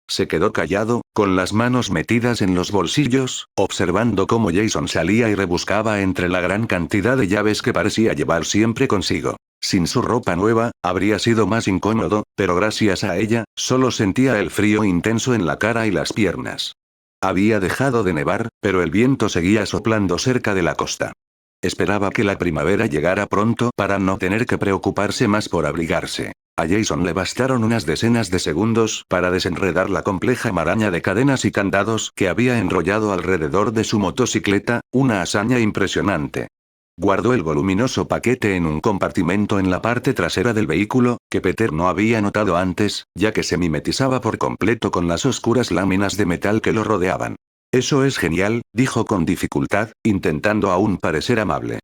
Se quedó callado, con las manos metidas en los bolsillos, observando cómo Jason salía y rebuscaba entre la gran cantidad de llaves que parecía llevar siempre consigo. Sin su ropa nueva, habría sido más incómodo, pero gracias a ella, solo sentía el frío intenso en la cara y las piernas. Había dejado de nevar, pero el viento seguía soplando cerca de la costa. Esperaba que la primavera llegara pronto para no tener que preocuparse más por abrigarse. A Jason le bastaron unas decenas de segundos para desenredar la compleja maraña de cadenas y candados que había enrollado alrededor de su motocicleta, una hazaña impresionante. Guardó el voluminoso paquete en un compartimento en la parte trasera del vehículo, que Peter no había notado antes, ya que se mimetizaba por completo con las oscuras láminas de metal que lo rodeaban. Eso es genial, dijo con dificultad, intentando aún parecer amable.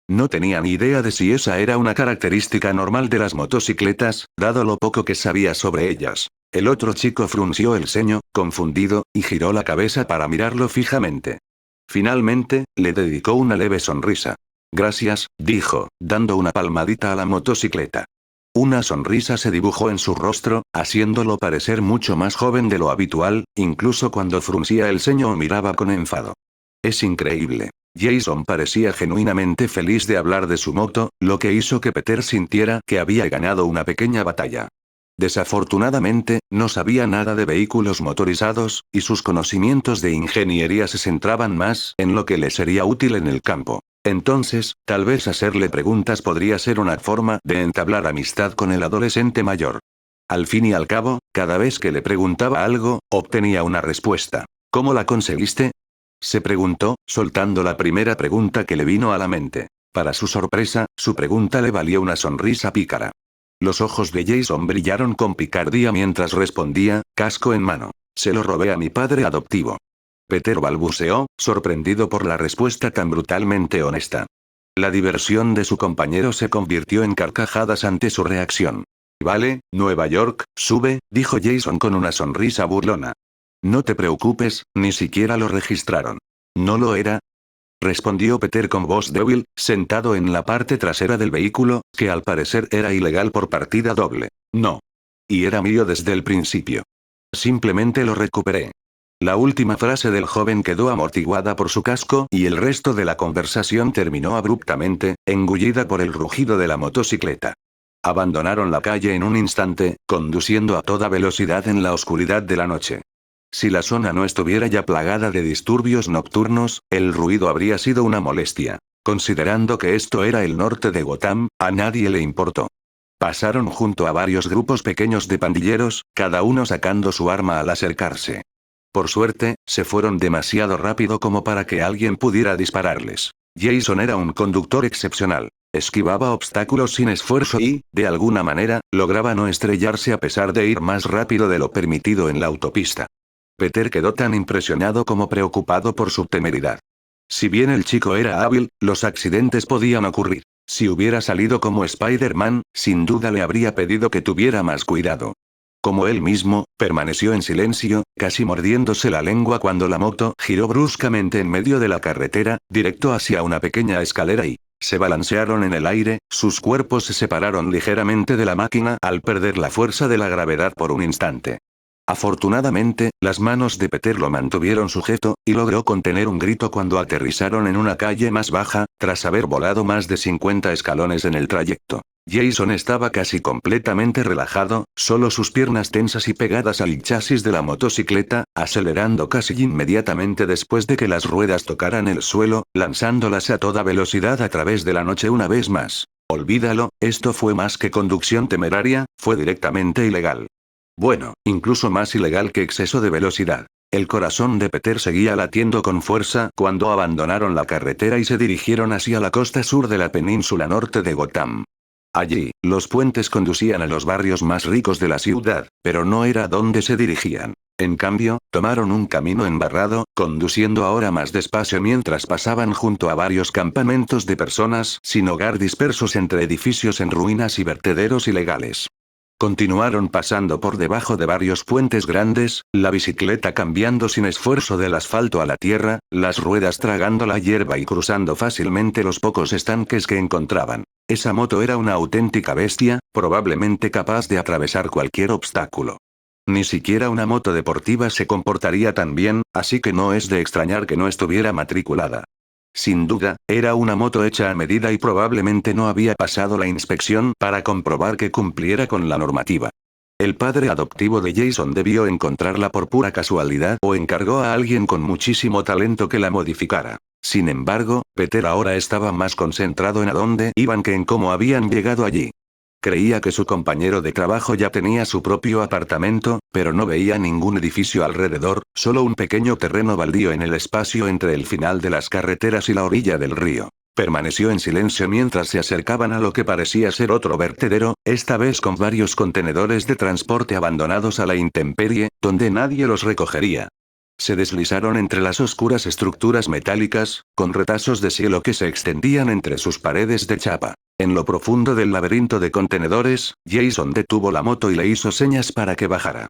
No tenía ni idea de si esa era una característica normal de las motocicletas, dado lo poco que sabía sobre ellas. El otro chico frunció el ceño, confundido, y giró la cabeza para mirarlo fijamente. Finalmente, le dedicó una leve sonrisa. Gracias, dijo, dando una palmadita a la motocicleta. Una sonrisa se dibujó en su rostro, haciéndolo parecer mucho más joven de lo habitual, incluso cuando fruncía el ceño o miraba con enfado. Es increíble. Jason parecía genuinamente feliz de hablar de su moto, lo que hizo que Peter sintiera que había ganado una pequeña batalla. Desafortunadamente, no sabía nada de vehículos motorizados, y sus conocimientos de ingeniería se centraban más en lo que le sería útil en el campo. Entonces, tal vez hacerle preguntas podría ser una forma de entablar amistad con el adolescente mayor. Al fin y al cabo, cada vez que le preguntaba algo, obtenía una respuesta. ¿Cómo la conseguiste? Se preguntó, soltando la primera pregunta que le vino a la mente. Para su sorpresa, su pregunta le valió una sonrisa pícara. Los ojos de Jason brillaron con picardía mientras respondía, casco en mano. Se lo robé a mi padre adoptivo. Peter balbuceó, sorprendido por la respuesta tan brutalmente honesta. La diversión de su compañero se convirtió en carcajadas ante su reacción. Vale, Nueva York, sube, dijo Jason con una sonrisa burlona. No te preocupes, ni siquiera lo registraron. ¿No lo era? Respondió Peter con voz débil, sentado en la parte trasera del vehículo, que al parecer era ilegal por partida doble. No. Y era mío desde el principio. Simplemente lo recuperé. La última frase del joven quedó amortiguada por su casco y el resto de la conversación terminó abruptamente, engullida por el rugido de la motocicleta. Abandonaron la calle en un instante, conduciendo a toda velocidad en la oscuridad de la noche. Si la zona no estuviera ya plagada de disturbios nocturnos, el ruido habría sido una molestia. Considerando que esto era el norte de Gotham, a nadie le importó. Pasaron junto a varios grupos pequeños de pandilleros, cada uno sacando su arma al acercarse. Por suerte, se fueron demasiado rápido como para que alguien pudiera dispararles. Jason era un conductor excepcional. Esquivaba obstáculos sin esfuerzo y, de alguna manera, lograba no estrellarse a pesar de ir más rápido de lo permitido en la autopista. Peter quedó tan impresionado como preocupado por su temeridad. Si bien el chico era hábil, los accidentes podían ocurrir. Si hubiera salido como Spider-Man, sin duda le habría pedido que tuviera más cuidado. Como él mismo, permaneció en silencio, casi mordiéndose la lengua cuando la moto giró bruscamente en medio de la carretera, directo hacia una pequeña escalera y se balancearon en el aire, sus cuerpos se separaron ligeramente de la máquina al perder la fuerza de la gravedad por un instante. Afortunadamente, las manos de Peter lo mantuvieron sujeto, y logró contener un grito cuando aterrizaron en una calle más baja, tras haber volado más de 50 escalones en el trayecto. Jason estaba casi completamente relajado, solo sus piernas tensas y pegadas al chasis de la motocicleta, acelerando casi inmediatamente después de que las ruedas tocaran el suelo, lanzándolas a toda velocidad a través de la noche una vez más. Olvídalo, esto fue más que conducción temeraria, fue directamente ilegal. Bueno, incluso más ilegal que exceso de velocidad. El corazón de Peter seguía latiendo con fuerza cuando abandonaron la carretera y se dirigieron hacia la costa sur de la península norte de Gotham. Allí, los puentes conducían a los barrios más ricos de la ciudad, pero no era a donde se dirigían. En cambio, tomaron un camino embarrado, conduciendo ahora más despacio mientras pasaban junto a varios campamentos de personas sin hogar dispersos entre edificios en ruinas y vertederos ilegales. Continuaron pasando por debajo de varios puentes grandes, la bicicleta cambiando sin esfuerzo del asfalto a la tierra, las ruedas tragando la hierba y cruzando fácilmente los pocos estanques que encontraban. Esa moto era una auténtica bestia, probablemente capaz de atravesar cualquier obstáculo. Ni siquiera una moto deportiva se comportaría tan bien, así que no es de extrañar que no estuviera matriculada. Sin duda, era una moto hecha a medida y probablemente no había pasado la inspección para comprobar que cumpliera con la normativa. El padre adoptivo de Jason debió encontrarla por pura casualidad o encargó a alguien con muchísimo talento que la modificara. Sin embargo, Peter ahora estaba más concentrado en a dónde iban que en cómo habían llegado allí. Creía que su compañero de trabajo ya tenía su propio apartamento, pero no veía ningún edificio alrededor, solo un pequeño terreno baldío en el espacio entre el final de las carreteras y la orilla del río. Permaneció en silencio mientras se acercaban a lo que parecía ser otro vertedero, esta vez con varios contenedores de transporte abandonados a la intemperie, donde nadie los recogería. Se deslizaron entre las oscuras estructuras metálicas, con retazos de cielo que se extendían entre sus paredes de chapa. En lo profundo del laberinto de contenedores, Jason detuvo la moto y le hizo señas para que bajara.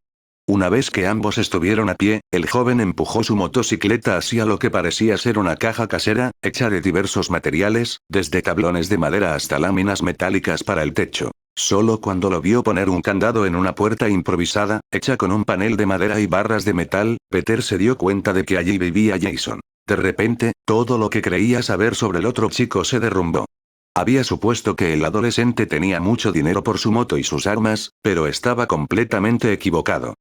Una vez que ambos estuvieron a pie, el joven empujó su motocicleta hacia lo que parecía ser una caja casera, hecha de diversos materiales, desde tablones de madera hasta láminas metálicas para el techo. Solo cuando lo vio poner un candado en una puerta improvisada, hecha con un panel de madera y barras de metal, Peter se dio cuenta de que allí vivía Jason. De repente, todo lo que creía saber sobre el otro chico se derrumbó. Había supuesto que el adolescente tenía mucho dinero por su moto y sus armas, pero estaba completamente equivocado.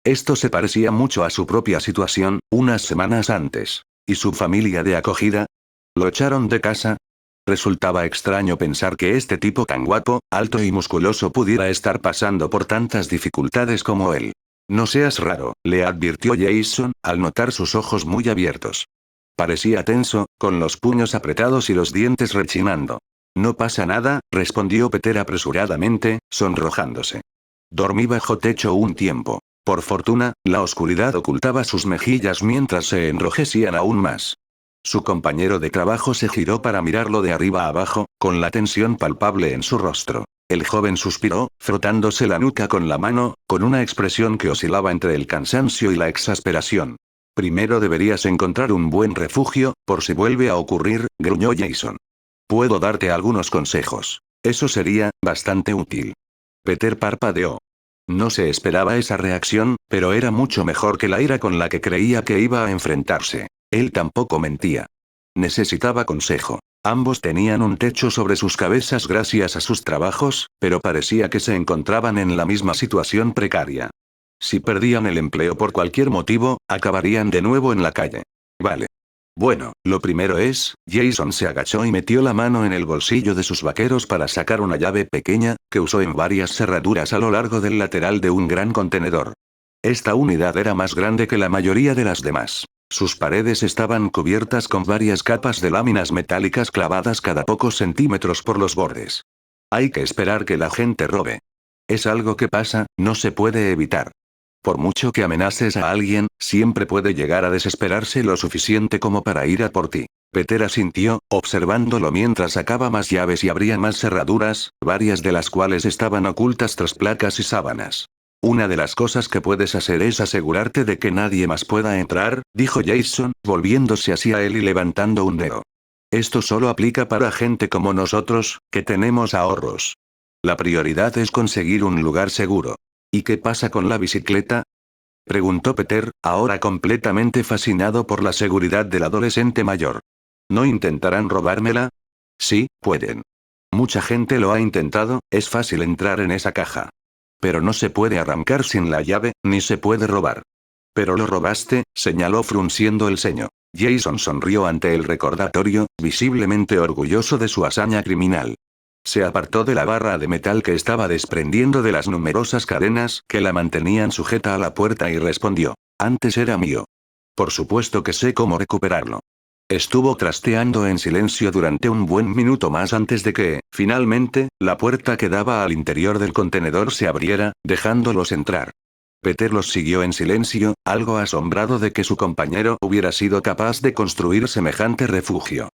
Esto se parecía mucho a su propia situación, unas semanas antes. ¿Y su familia de acogida? ¿Lo echaron de casa? Resultaba extraño pensar que este tipo tan guapo, alto y musculoso pudiera estar pasando por tantas dificultades como él. No seas raro, le advirtió Jason, al notar sus ojos muy abiertos. Parecía tenso, con los puños apretados y los dientes rechinando. No pasa nada, respondió Peter apresuradamente, sonrojándose. Dormí bajo techo un tiempo. Por fortuna, la oscuridad ocultaba sus mejillas mientras se enrojecían aún más. Su compañero de trabajo se giró para mirarlo de arriba a abajo, con la tensión palpable en su rostro. El joven suspiró, frotándose la nuca con la mano, con una expresión que oscilaba entre el cansancio y la exasperación. Primero deberías encontrar un buen refugio, por si vuelve a ocurrir, gruñó Jason. Puedo darte algunos consejos. Eso sería bastante útil. Peter parpadeó. No se esperaba esa reacción, pero era mucho mejor que la ira con la que creía que iba a enfrentarse. Él tampoco mentía. Necesitaba consejo. Ambos tenían un techo sobre sus cabezas gracias a sus trabajos, pero parecía que se encontraban en la misma situación precaria. Si perdían el empleo por cualquier motivo, acabarían de nuevo en la calle. Vale. Bueno, lo primero es, Jason se agachó y metió la mano en el bolsillo de sus vaqueros para sacar una llave pequeña, que usó en varias cerraduras a lo largo del lateral de un gran contenedor. Esta unidad era más grande que la mayoría de las demás. Sus paredes estaban cubiertas con varias capas de láminas metálicas clavadas cada pocos centímetros por los bordes. Hay que esperar que la gente robe. Es algo que pasa, no se puede evitar. Por mucho que amenaces a alguien, siempre puede llegar a desesperarse lo suficiente como para ir a por ti. Peter asintió, observándolo mientras sacaba más llaves y abría más cerraduras, varias de las cuales estaban ocultas tras placas y sábanas. Una de las cosas que puedes hacer es asegurarte de que nadie más pueda entrar, dijo Jason, volviéndose hacia él y levantando un dedo. Esto solo aplica para gente como nosotros, que tenemos ahorros. La prioridad es conseguir un lugar seguro. ¿Y qué pasa con la bicicleta? Preguntó Peter, ahora completamente fascinado por la seguridad del adolescente mayor. ¿No intentarán robármela? Sí, pueden. Mucha gente lo ha intentado, es fácil entrar en esa caja. Pero no se puede arrancar sin la llave, ni se puede robar. Pero lo robaste, señaló frunciendo el ceño. Jason sonrió ante el recordatorio, visiblemente orgulloso de su hazaña criminal. Se apartó de la barra de metal que estaba desprendiendo de las numerosas cadenas que la mantenían sujeta a la puerta y respondió. Antes era mío. Por supuesto que sé cómo recuperarlo. Estuvo trasteando en silencio durante un buen minuto más antes de que, finalmente, la puerta que daba al interior del contenedor se abriera, dejándolos entrar. Peter los siguió en silencio, algo asombrado de que su compañero hubiera sido capaz de construir semejante refugio.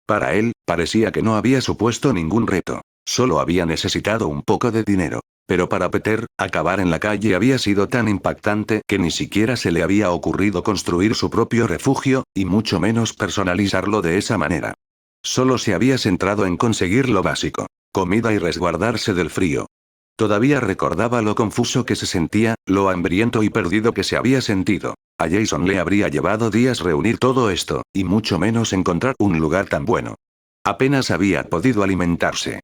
Para él, parecía que no había supuesto ningún reto. Solo había necesitado un poco de dinero. Pero para Peter, acabar en la calle había sido tan impactante que ni siquiera se le había ocurrido construir su propio refugio, y mucho menos personalizarlo de esa manera. Solo se había centrado en conseguir lo básico: comida y resguardarse del frío. Todavía recordaba lo confuso que se sentía, lo hambriento y perdido que se había sentido. A Jason le habría llevado días reunir todo esto, y mucho menos encontrar un lugar tan bueno. Apenas había podido alimentarse.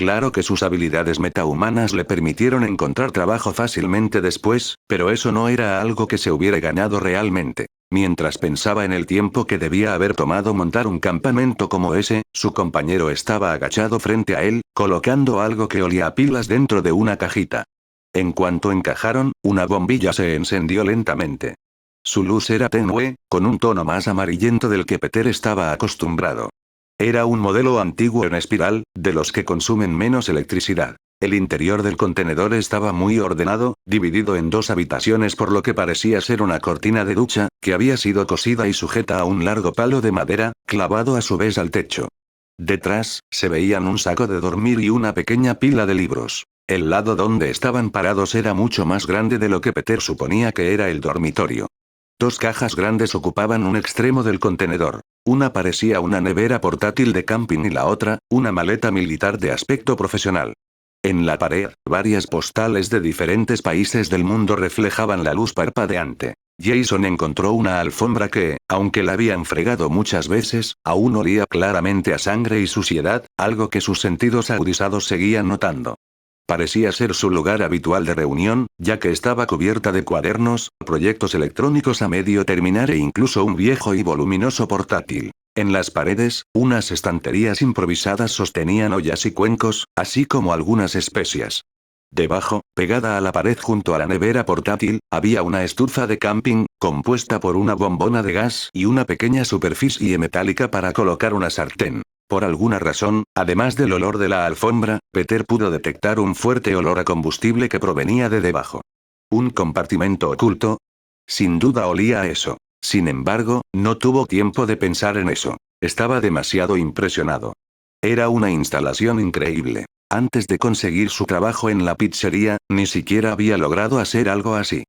Claro que sus habilidades metahumanas le permitieron encontrar trabajo fácilmente después, pero eso no era algo que se hubiera ganado realmente. Mientras pensaba en el tiempo que debía haber tomado montar un campamento como ese, su compañero estaba agachado frente a él, colocando algo que olía a pilas dentro de una cajita. En cuanto encajaron, una bombilla se encendió lentamente. Su luz era tenue, con un tono más amarillento del que Peter estaba acostumbrado. Era un modelo antiguo en espiral, de los que consumen menos electricidad. El interior del contenedor estaba muy ordenado, dividido en dos habitaciones por lo que parecía ser una cortina de ducha, que había sido cosida y sujeta a un largo palo de madera, clavado a su vez al techo. Detrás, se veían un saco de dormir y una pequeña pila de libros. El lado donde estaban parados era mucho más grande de lo que Peter suponía que era el dormitorio. Dos cajas grandes ocupaban un extremo del contenedor. Una parecía una nevera portátil de camping y la otra, una maleta militar de aspecto profesional. En la pared, varias postales de diferentes países del mundo reflejaban la luz parpadeante. Jason encontró una alfombra que, aunque la habían fregado muchas veces, aún olía claramente a sangre y suciedad, algo que sus sentidos agudizados seguían notando. Parecía ser su lugar habitual de reunión, ya que estaba cubierta de cuadernos, proyectos electrónicos a medio terminar e incluso un viejo y voluminoso portátil. En las paredes, unas estanterías improvisadas sostenían ollas y cuencos, así como algunas especias. Debajo, pegada a la pared junto a la nevera portátil, había una estufa de camping, compuesta por una bombona de gas y una pequeña superficie metálica para colocar una sartén. Por alguna razón, además del olor de la alfombra, Peter pudo detectar un fuerte olor a combustible que provenía de debajo. ¿Un compartimento oculto? Sin duda olía a eso. Sin embargo, no tuvo tiempo de pensar en eso. Estaba demasiado impresionado. Era una instalación increíble. Antes de conseguir su trabajo en la pizzería, ni siquiera había logrado hacer algo así.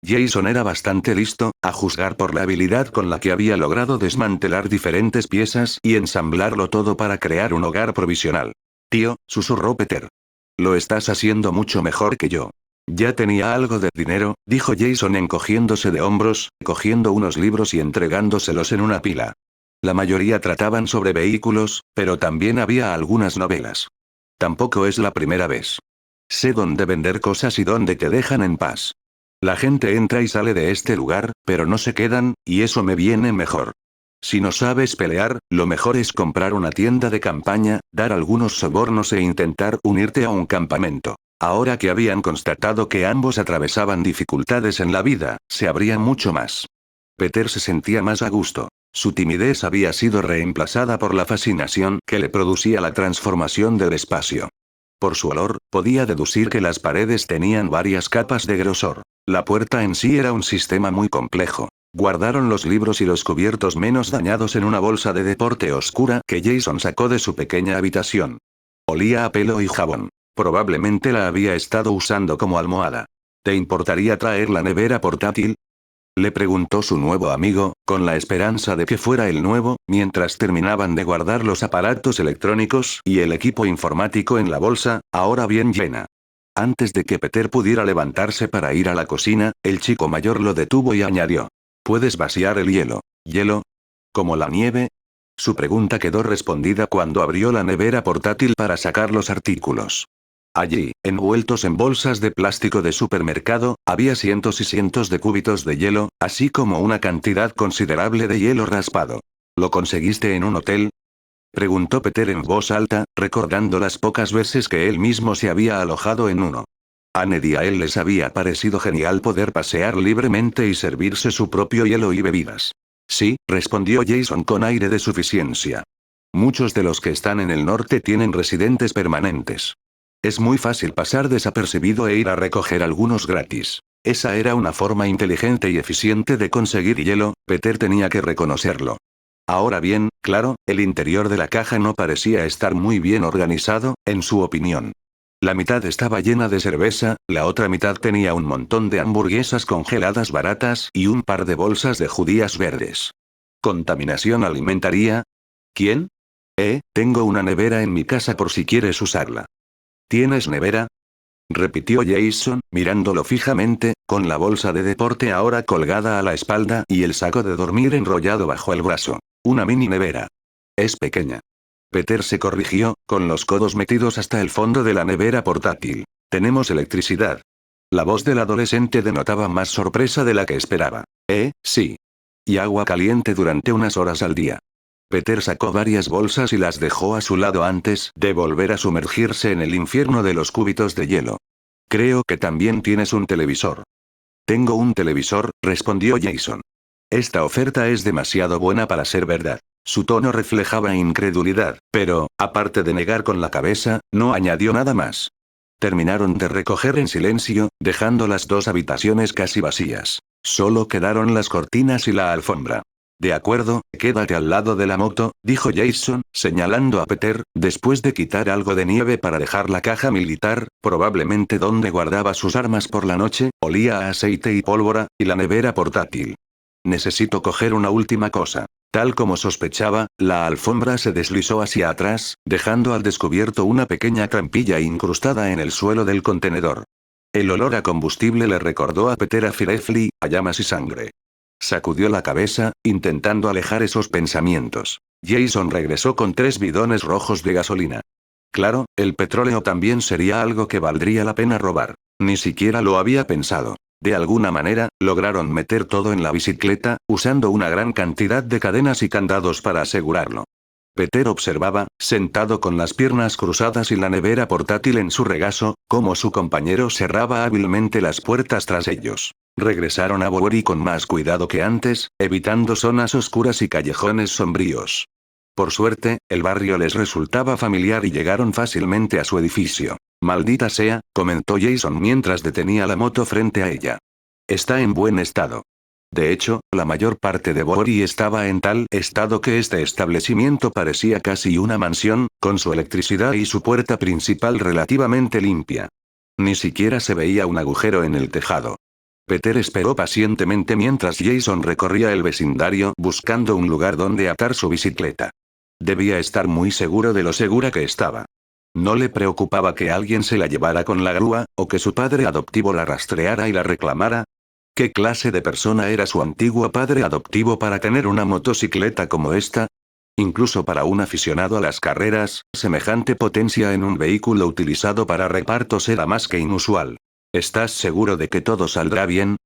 Jason era bastante listo, a juzgar por la habilidad con la que había logrado desmantelar diferentes piezas y ensamblarlo todo para crear un hogar provisional. Tío, susurró Peter. Lo estás haciendo mucho mejor que yo. Ya tenía algo de dinero, dijo Jason encogiéndose de hombros, cogiendo unos libros y entregándoselos en una pila. La mayoría trataban sobre vehículos, pero también había algunas novelas. Tampoco es la primera vez. Sé dónde vender cosas y dónde te dejan en paz. La gente entra y sale de este lugar, pero no se quedan, y eso me viene mejor. Si no sabes pelear, lo mejor es comprar una tienda de campaña, dar algunos sobornos e intentar unirte a un campamento. Ahora que habían constatado que ambos atravesaban dificultades en la vida, se abrían mucho más. Peter se sentía más a gusto. Su timidez había sido reemplazada por la fascinación que le producía la transformación del espacio. Por su olor, podía deducir que las paredes tenían varias capas de grosor. La puerta en sí era un sistema muy complejo. Guardaron los libros y los cubiertos menos dañados en una bolsa de deporte oscura que Jason sacó de su pequeña habitación. Olía a pelo y jabón. Probablemente la había estado usando como almohada. ¿Te importaría traer la nevera portátil? Le preguntó su nuevo amigo, con la esperanza de que fuera el nuevo, mientras terminaban de guardar los aparatos electrónicos y el equipo informático en la bolsa, ahora bien llena. Antes de que Peter pudiera levantarse para ir a la cocina, el chico mayor lo detuvo y añadió. ¿Puedes vaciar el hielo? ¿Hielo? ¿Como la nieve? Su pregunta quedó respondida cuando abrió la nevera portátil para sacar los artículos. Allí, envueltos en bolsas de plástico de supermercado, había cientos y cientos de cubitos de hielo, así como una cantidad considerable de hielo raspado. ¿Lo conseguiste en un hotel? Preguntó Peter en voz alta, recordando las pocas veces que él mismo se había alojado en uno. A Ned y a él les había parecido genial poder pasear libremente y servirse su propio hielo y bebidas. Sí, respondió Jason con aire de suficiencia. Muchos de los que están en el norte tienen residentes permanentes. Es muy fácil pasar desapercibido e ir a recoger algunos gratis. Esa era una forma inteligente y eficiente de conseguir hielo, Peter tenía que reconocerlo. Ahora bien, claro, el interior de la caja no parecía estar muy bien organizado, en su opinión. La mitad estaba llena de cerveza, la otra mitad tenía un montón de hamburguesas congeladas baratas y un par de bolsas de judías verdes. ¿Contaminación alimentaria? ¿Quién? Tengo una nevera en mi casa por si quieres usarla. ¿Tienes nevera? Repitió Jason, mirándolo fijamente, con la bolsa de deporte ahora colgada a la espalda y el saco de dormir enrollado bajo el brazo. Una mini nevera. Es pequeña. Peter se corrigió, con los codos metidos hasta el fondo de la nevera portátil. Tenemos electricidad. La voz del adolescente denotaba más sorpresa de la que esperaba. Sí. Y agua caliente durante unas horas al día. Peter sacó varias bolsas y las dejó a su lado antes de volver a sumergirse en el infierno de los cúbitos de hielo. Creo que también tienes un televisor. Tengo un televisor, respondió Jason. Esta oferta es demasiado buena para ser verdad. Su tono reflejaba incredulidad, pero, aparte de negar con la cabeza, no añadió nada más. Terminaron de recoger en silencio, dejando las dos habitaciones casi vacías. Solo quedaron las cortinas y la alfombra. De acuerdo, quédate al lado de la moto, dijo Jason, señalando a Peter, después de quitar algo de nieve para dejar la caja militar, probablemente donde guardaba sus armas por la noche, olía a aceite y pólvora, y la nevera portátil. Necesito coger una última cosa. Tal como sospechaba, la alfombra se deslizó hacia atrás, dejando al descubierto una pequeña trampilla incrustada en el suelo del contenedor. El olor a combustible le recordó a Peter a Firefly, a llamas y sangre. Sacudió la cabeza, intentando alejar esos pensamientos. Jason regresó con 3 bidones rojos de gasolina. Claro, el petróleo también sería algo que valdría la pena robar. Ni siquiera lo había pensado. De alguna manera, lograron meter todo en la bicicleta, usando una gran cantidad de cadenas y candados para asegurarlo. Peter observaba, sentado con las piernas cruzadas y la nevera portátil en su regazo, cómo su compañero cerraba hábilmente las puertas tras ellos. Regresaron a Bowery con más cuidado que antes, evitando zonas oscuras y callejones sombríos. Por suerte, el barrio les resultaba familiar y llegaron fácilmente a su edificio. Maldita sea, comentó Jason mientras detenía la moto frente a ella. Está en buen estado. De hecho, la mayor parte de Bowery estaba en tal estado que este establecimiento parecía casi una mansión, con su electricidad y su puerta principal relativamente limpia. Ni siquiera se veía un agujero en el tejado. Peter esperó pacientemente mientras Jason recorría el vecindario buscando un lugar donde atar su bicicleta. Debía estar muy seguro de lo segura que estaba. No le preocupaba que alguien se la llevara con la grúa, o que su padre adoptivo la rastreara y la reclamara. ¿Qué clase de persona era su antiguo padre adoptivo para tener una motocicleta como esta? Incluso para un aficionado a las carreras, semejante potencia en un vehículo utilizado para repartos era más que inusual. ¿Estás seguro de que todo saldrá bien?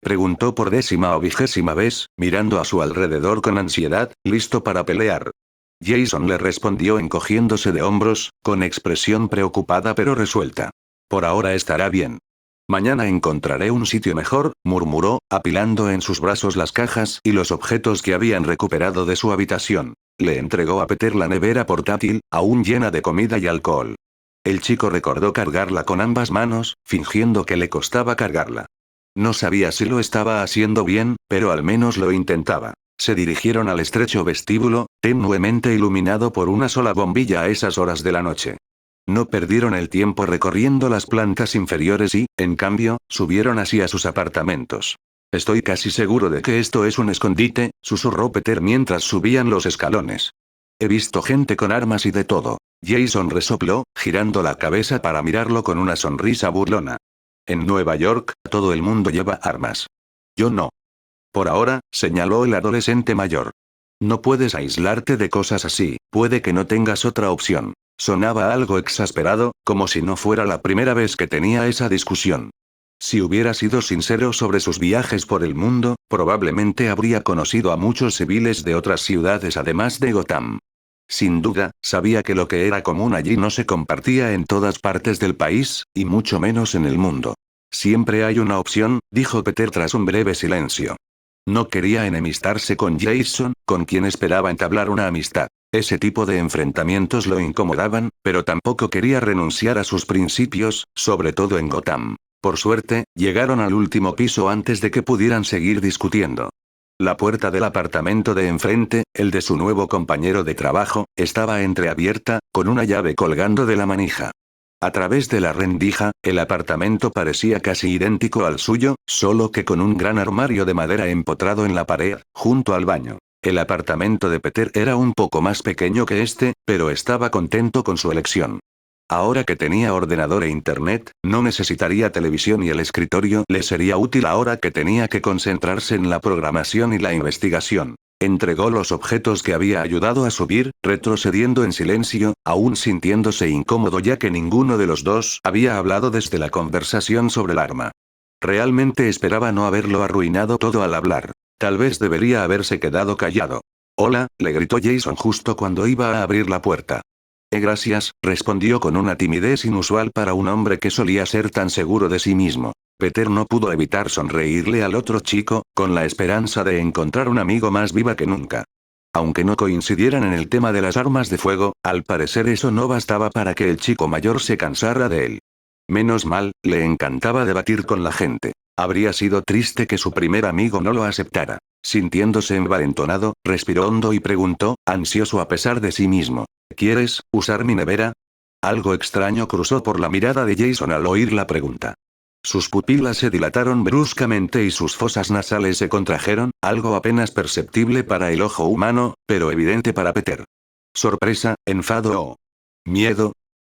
Preguntó por 10ª o 20ª vez, mirando a su alrededor con ansiedad, listo para pelear. Jason le respondió encogiéndose de hombros, con expresión preocupada pero resuelta. Por ahora estará bien. Mañana encontraré un sitio mejor, murmuró, apilando en sus brazos las cajas y los objetos que habían recuperado de su habitación. Le entregó a Peter la nevera portátil, aún llena de comida y alcohol. El chico recordó cargarla con ambas manos, fingiendo que le costaba cargarla. No sabía si lo estaba haciendo bien, pero al menos lo intentaba. Se dirigieron al estrecho vestíbulo, tenuemente iluminado por una sola bombilla a esas horas de la noche. No perdieron el tiempo recorriendo las plantas inferiores y, en cambio, subieron hacia sus apartamentos. Estoy casi seguro de que esto es un escondite, susurró Peter mientras subían los escalones. He visto gente con armas y de todo. Jason resopló, girando la cabeza para mirarlo con una sonrisa burlona. En Nueva York, todo el mundo lleva armas. Yo no. Por ahora, señaló el adolescente mayor. No puedes aislarte de cosas así, puede que no tengas otra opción. Sonaba algo exasperado, como si no fuera la primera vez que tenía esa discusión. Si hubiera sido sincero sobre sus viajes por el mundo, probablemente habría conocido a muchos civiles de otras ciudades además de Gotham. Sin duda, sabía que lo que era común allí no se compartía en todas partes del país, y mucho menos en el mundo. Siempre hay una opción, dijo Peter tras un breve silencio. No quería enemistarse con Jason, con quien esperaba entablar una amistad. Ese tipo de enfrentamientos lo incomodaban, pero tampoco quería renunciar a sus principios, sobre todo en Gotham. Por suerte, llegaron al último piso antes de que pudieran seguir discutiendo. La puerta del apartamento de enfrente, el de su nuevo compañero de trabajo, estaba entreabierta, con una llave colgando de la manija. A través de la rendija, el apartamento parecía casi idéntico al suyo, solo que con un gran armario de madera empotrado en la pared, junto al baño. El apartamento de Peter era un poco más pequeño que este, pero estaba contento con su elección. Ahora que tenía ordenador e internet, no necesitaría televisión y el escritorio le sería útil ahora que tenía que concentrarse en la programación y la investigación. Entregó los objetos que había ayudado a subir, retrocediendo en silencio, aún sintiéndose incómodo ya que ninguno de los dos había hablado desde la conversación sobre el arma. Realmente esperaba no haberlo arruinado todo al hablar. Tal vez debería haberse quedado callado. Hola, le gritó Jason justo cuando iba a abrir la puerta. Gracias, respondió con una timidez inusual para un hombre que solía ser tan seguro de sí mismo. Peter no pudo evitar sonreírle al otro chico, con la esperanza de encontrar un amigo más viva que nunca. Aunque no coincidieran en el tema de las armas de fuego, al parecer eso no bastaba para que el chico mayor se cansara de él. Menos mal, le encantaba debatir con la gente. Habría sido triste que su primer amigo no lo aceptara. Sintiéndose envalentonado, respiró hondo y preguntó, ansioso a pesar de sí mismo. ¿Quieres usar mi nevera? Algo extraño cruzó por la mirada de Jason al oír la pregunta. Sus pupilas se dilataron bruscamente y sus fosas nasales se contrajeron, algo apenas perceptible para el ojo humano, pero evidente para Peter. Sorpresa, enfado o miedo.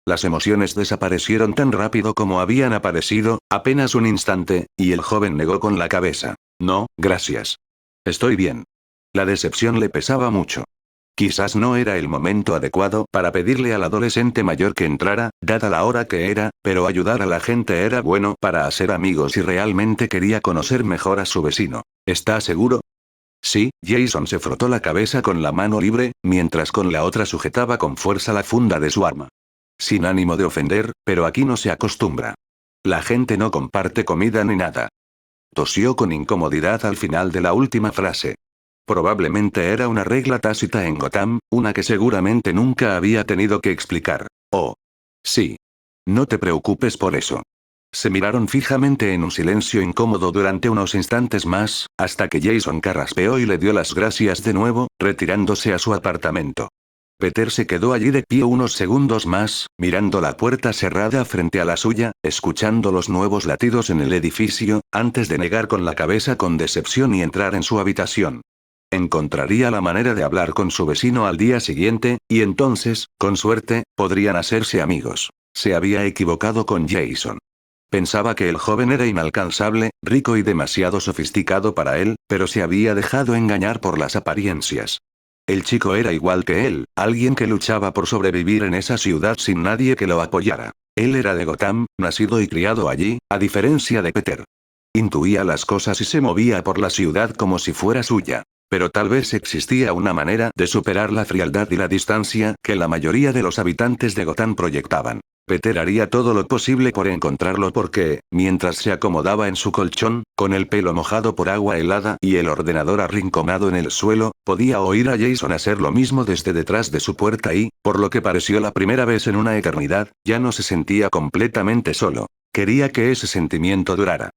Las emociones desaparecieron tan rápido como habían aparecido, apenas un instante, y el joven negó con la cabeza. No, gracias. Estoy bien. La decepción le pesaba mucho. Quizás no era el momento adecuado para pedirle al adolescente mayor que entrara, dada la hora que era, pero ayudar a la gente era bueno para hacer amigos y realmente quería conocer mejor a su vecino. ¿Está seguro? Sí, Jason se frotó la cabeza con la mano libre, mientras con la otra sujetaba con fuerza la funda de su arma. Sin ánimo de ofender, pero aquí no se acostumbra. La gente no comparte comida ni nada. Tosió con incomodidad al final de la última frase. Probablemente era una regla tácita en Gotham, una que seguramente nunca había tenido que explicar. Oh. Sí. No te preocupes por eso. Se miraron fijamente en un silencio incómodo durante unos instantes más, hasta que Jason carraspeó y le dio las gracias de nuevo, retirándose a su apartamento. Peter se quedó allí de pie unos segundos más, mirando la puerta cerrada frente a la suya, escuchando los nuevos latidos en el edificio, antes de negar con la cabeza con decepción y entrar en su habitación. Encontraría la manera de hablar con su vecino al día siguiente, y entonces, con suerte, podrían hacerse amigos. Se había equivocado con Jason. Pensaba que el joven era inalcanzable, rico y demasiado sofisticado para él, pero se había dejado engañar por las apariencias. El chico era igual que él, alguien que luchaba por sobrevivir en esa ciudad sin nadie que lo apoyara. Él era de Gotham, nacido y criado allí, a diferencia de Peter. Intuía las cosas y se movía por la ciudad como si fuera suya. Pero tal vez existía una manera de superar la frialdad y la distancia que la mayoría de los habitantes de Gotham proyectaban. Peter haría todo lo posible por encontrarlo porque, mientras se acomodaba en su colchón, con el pelo mojado por agua helada y el ordenador arrinconado en el suelo, podía oír a Jason hacer lo mismo desde detrás de su puerta y, por lo que pareció la primera vez en una eternidad, ya no se sentía completamente solo. Quería que ese sentimiento durara.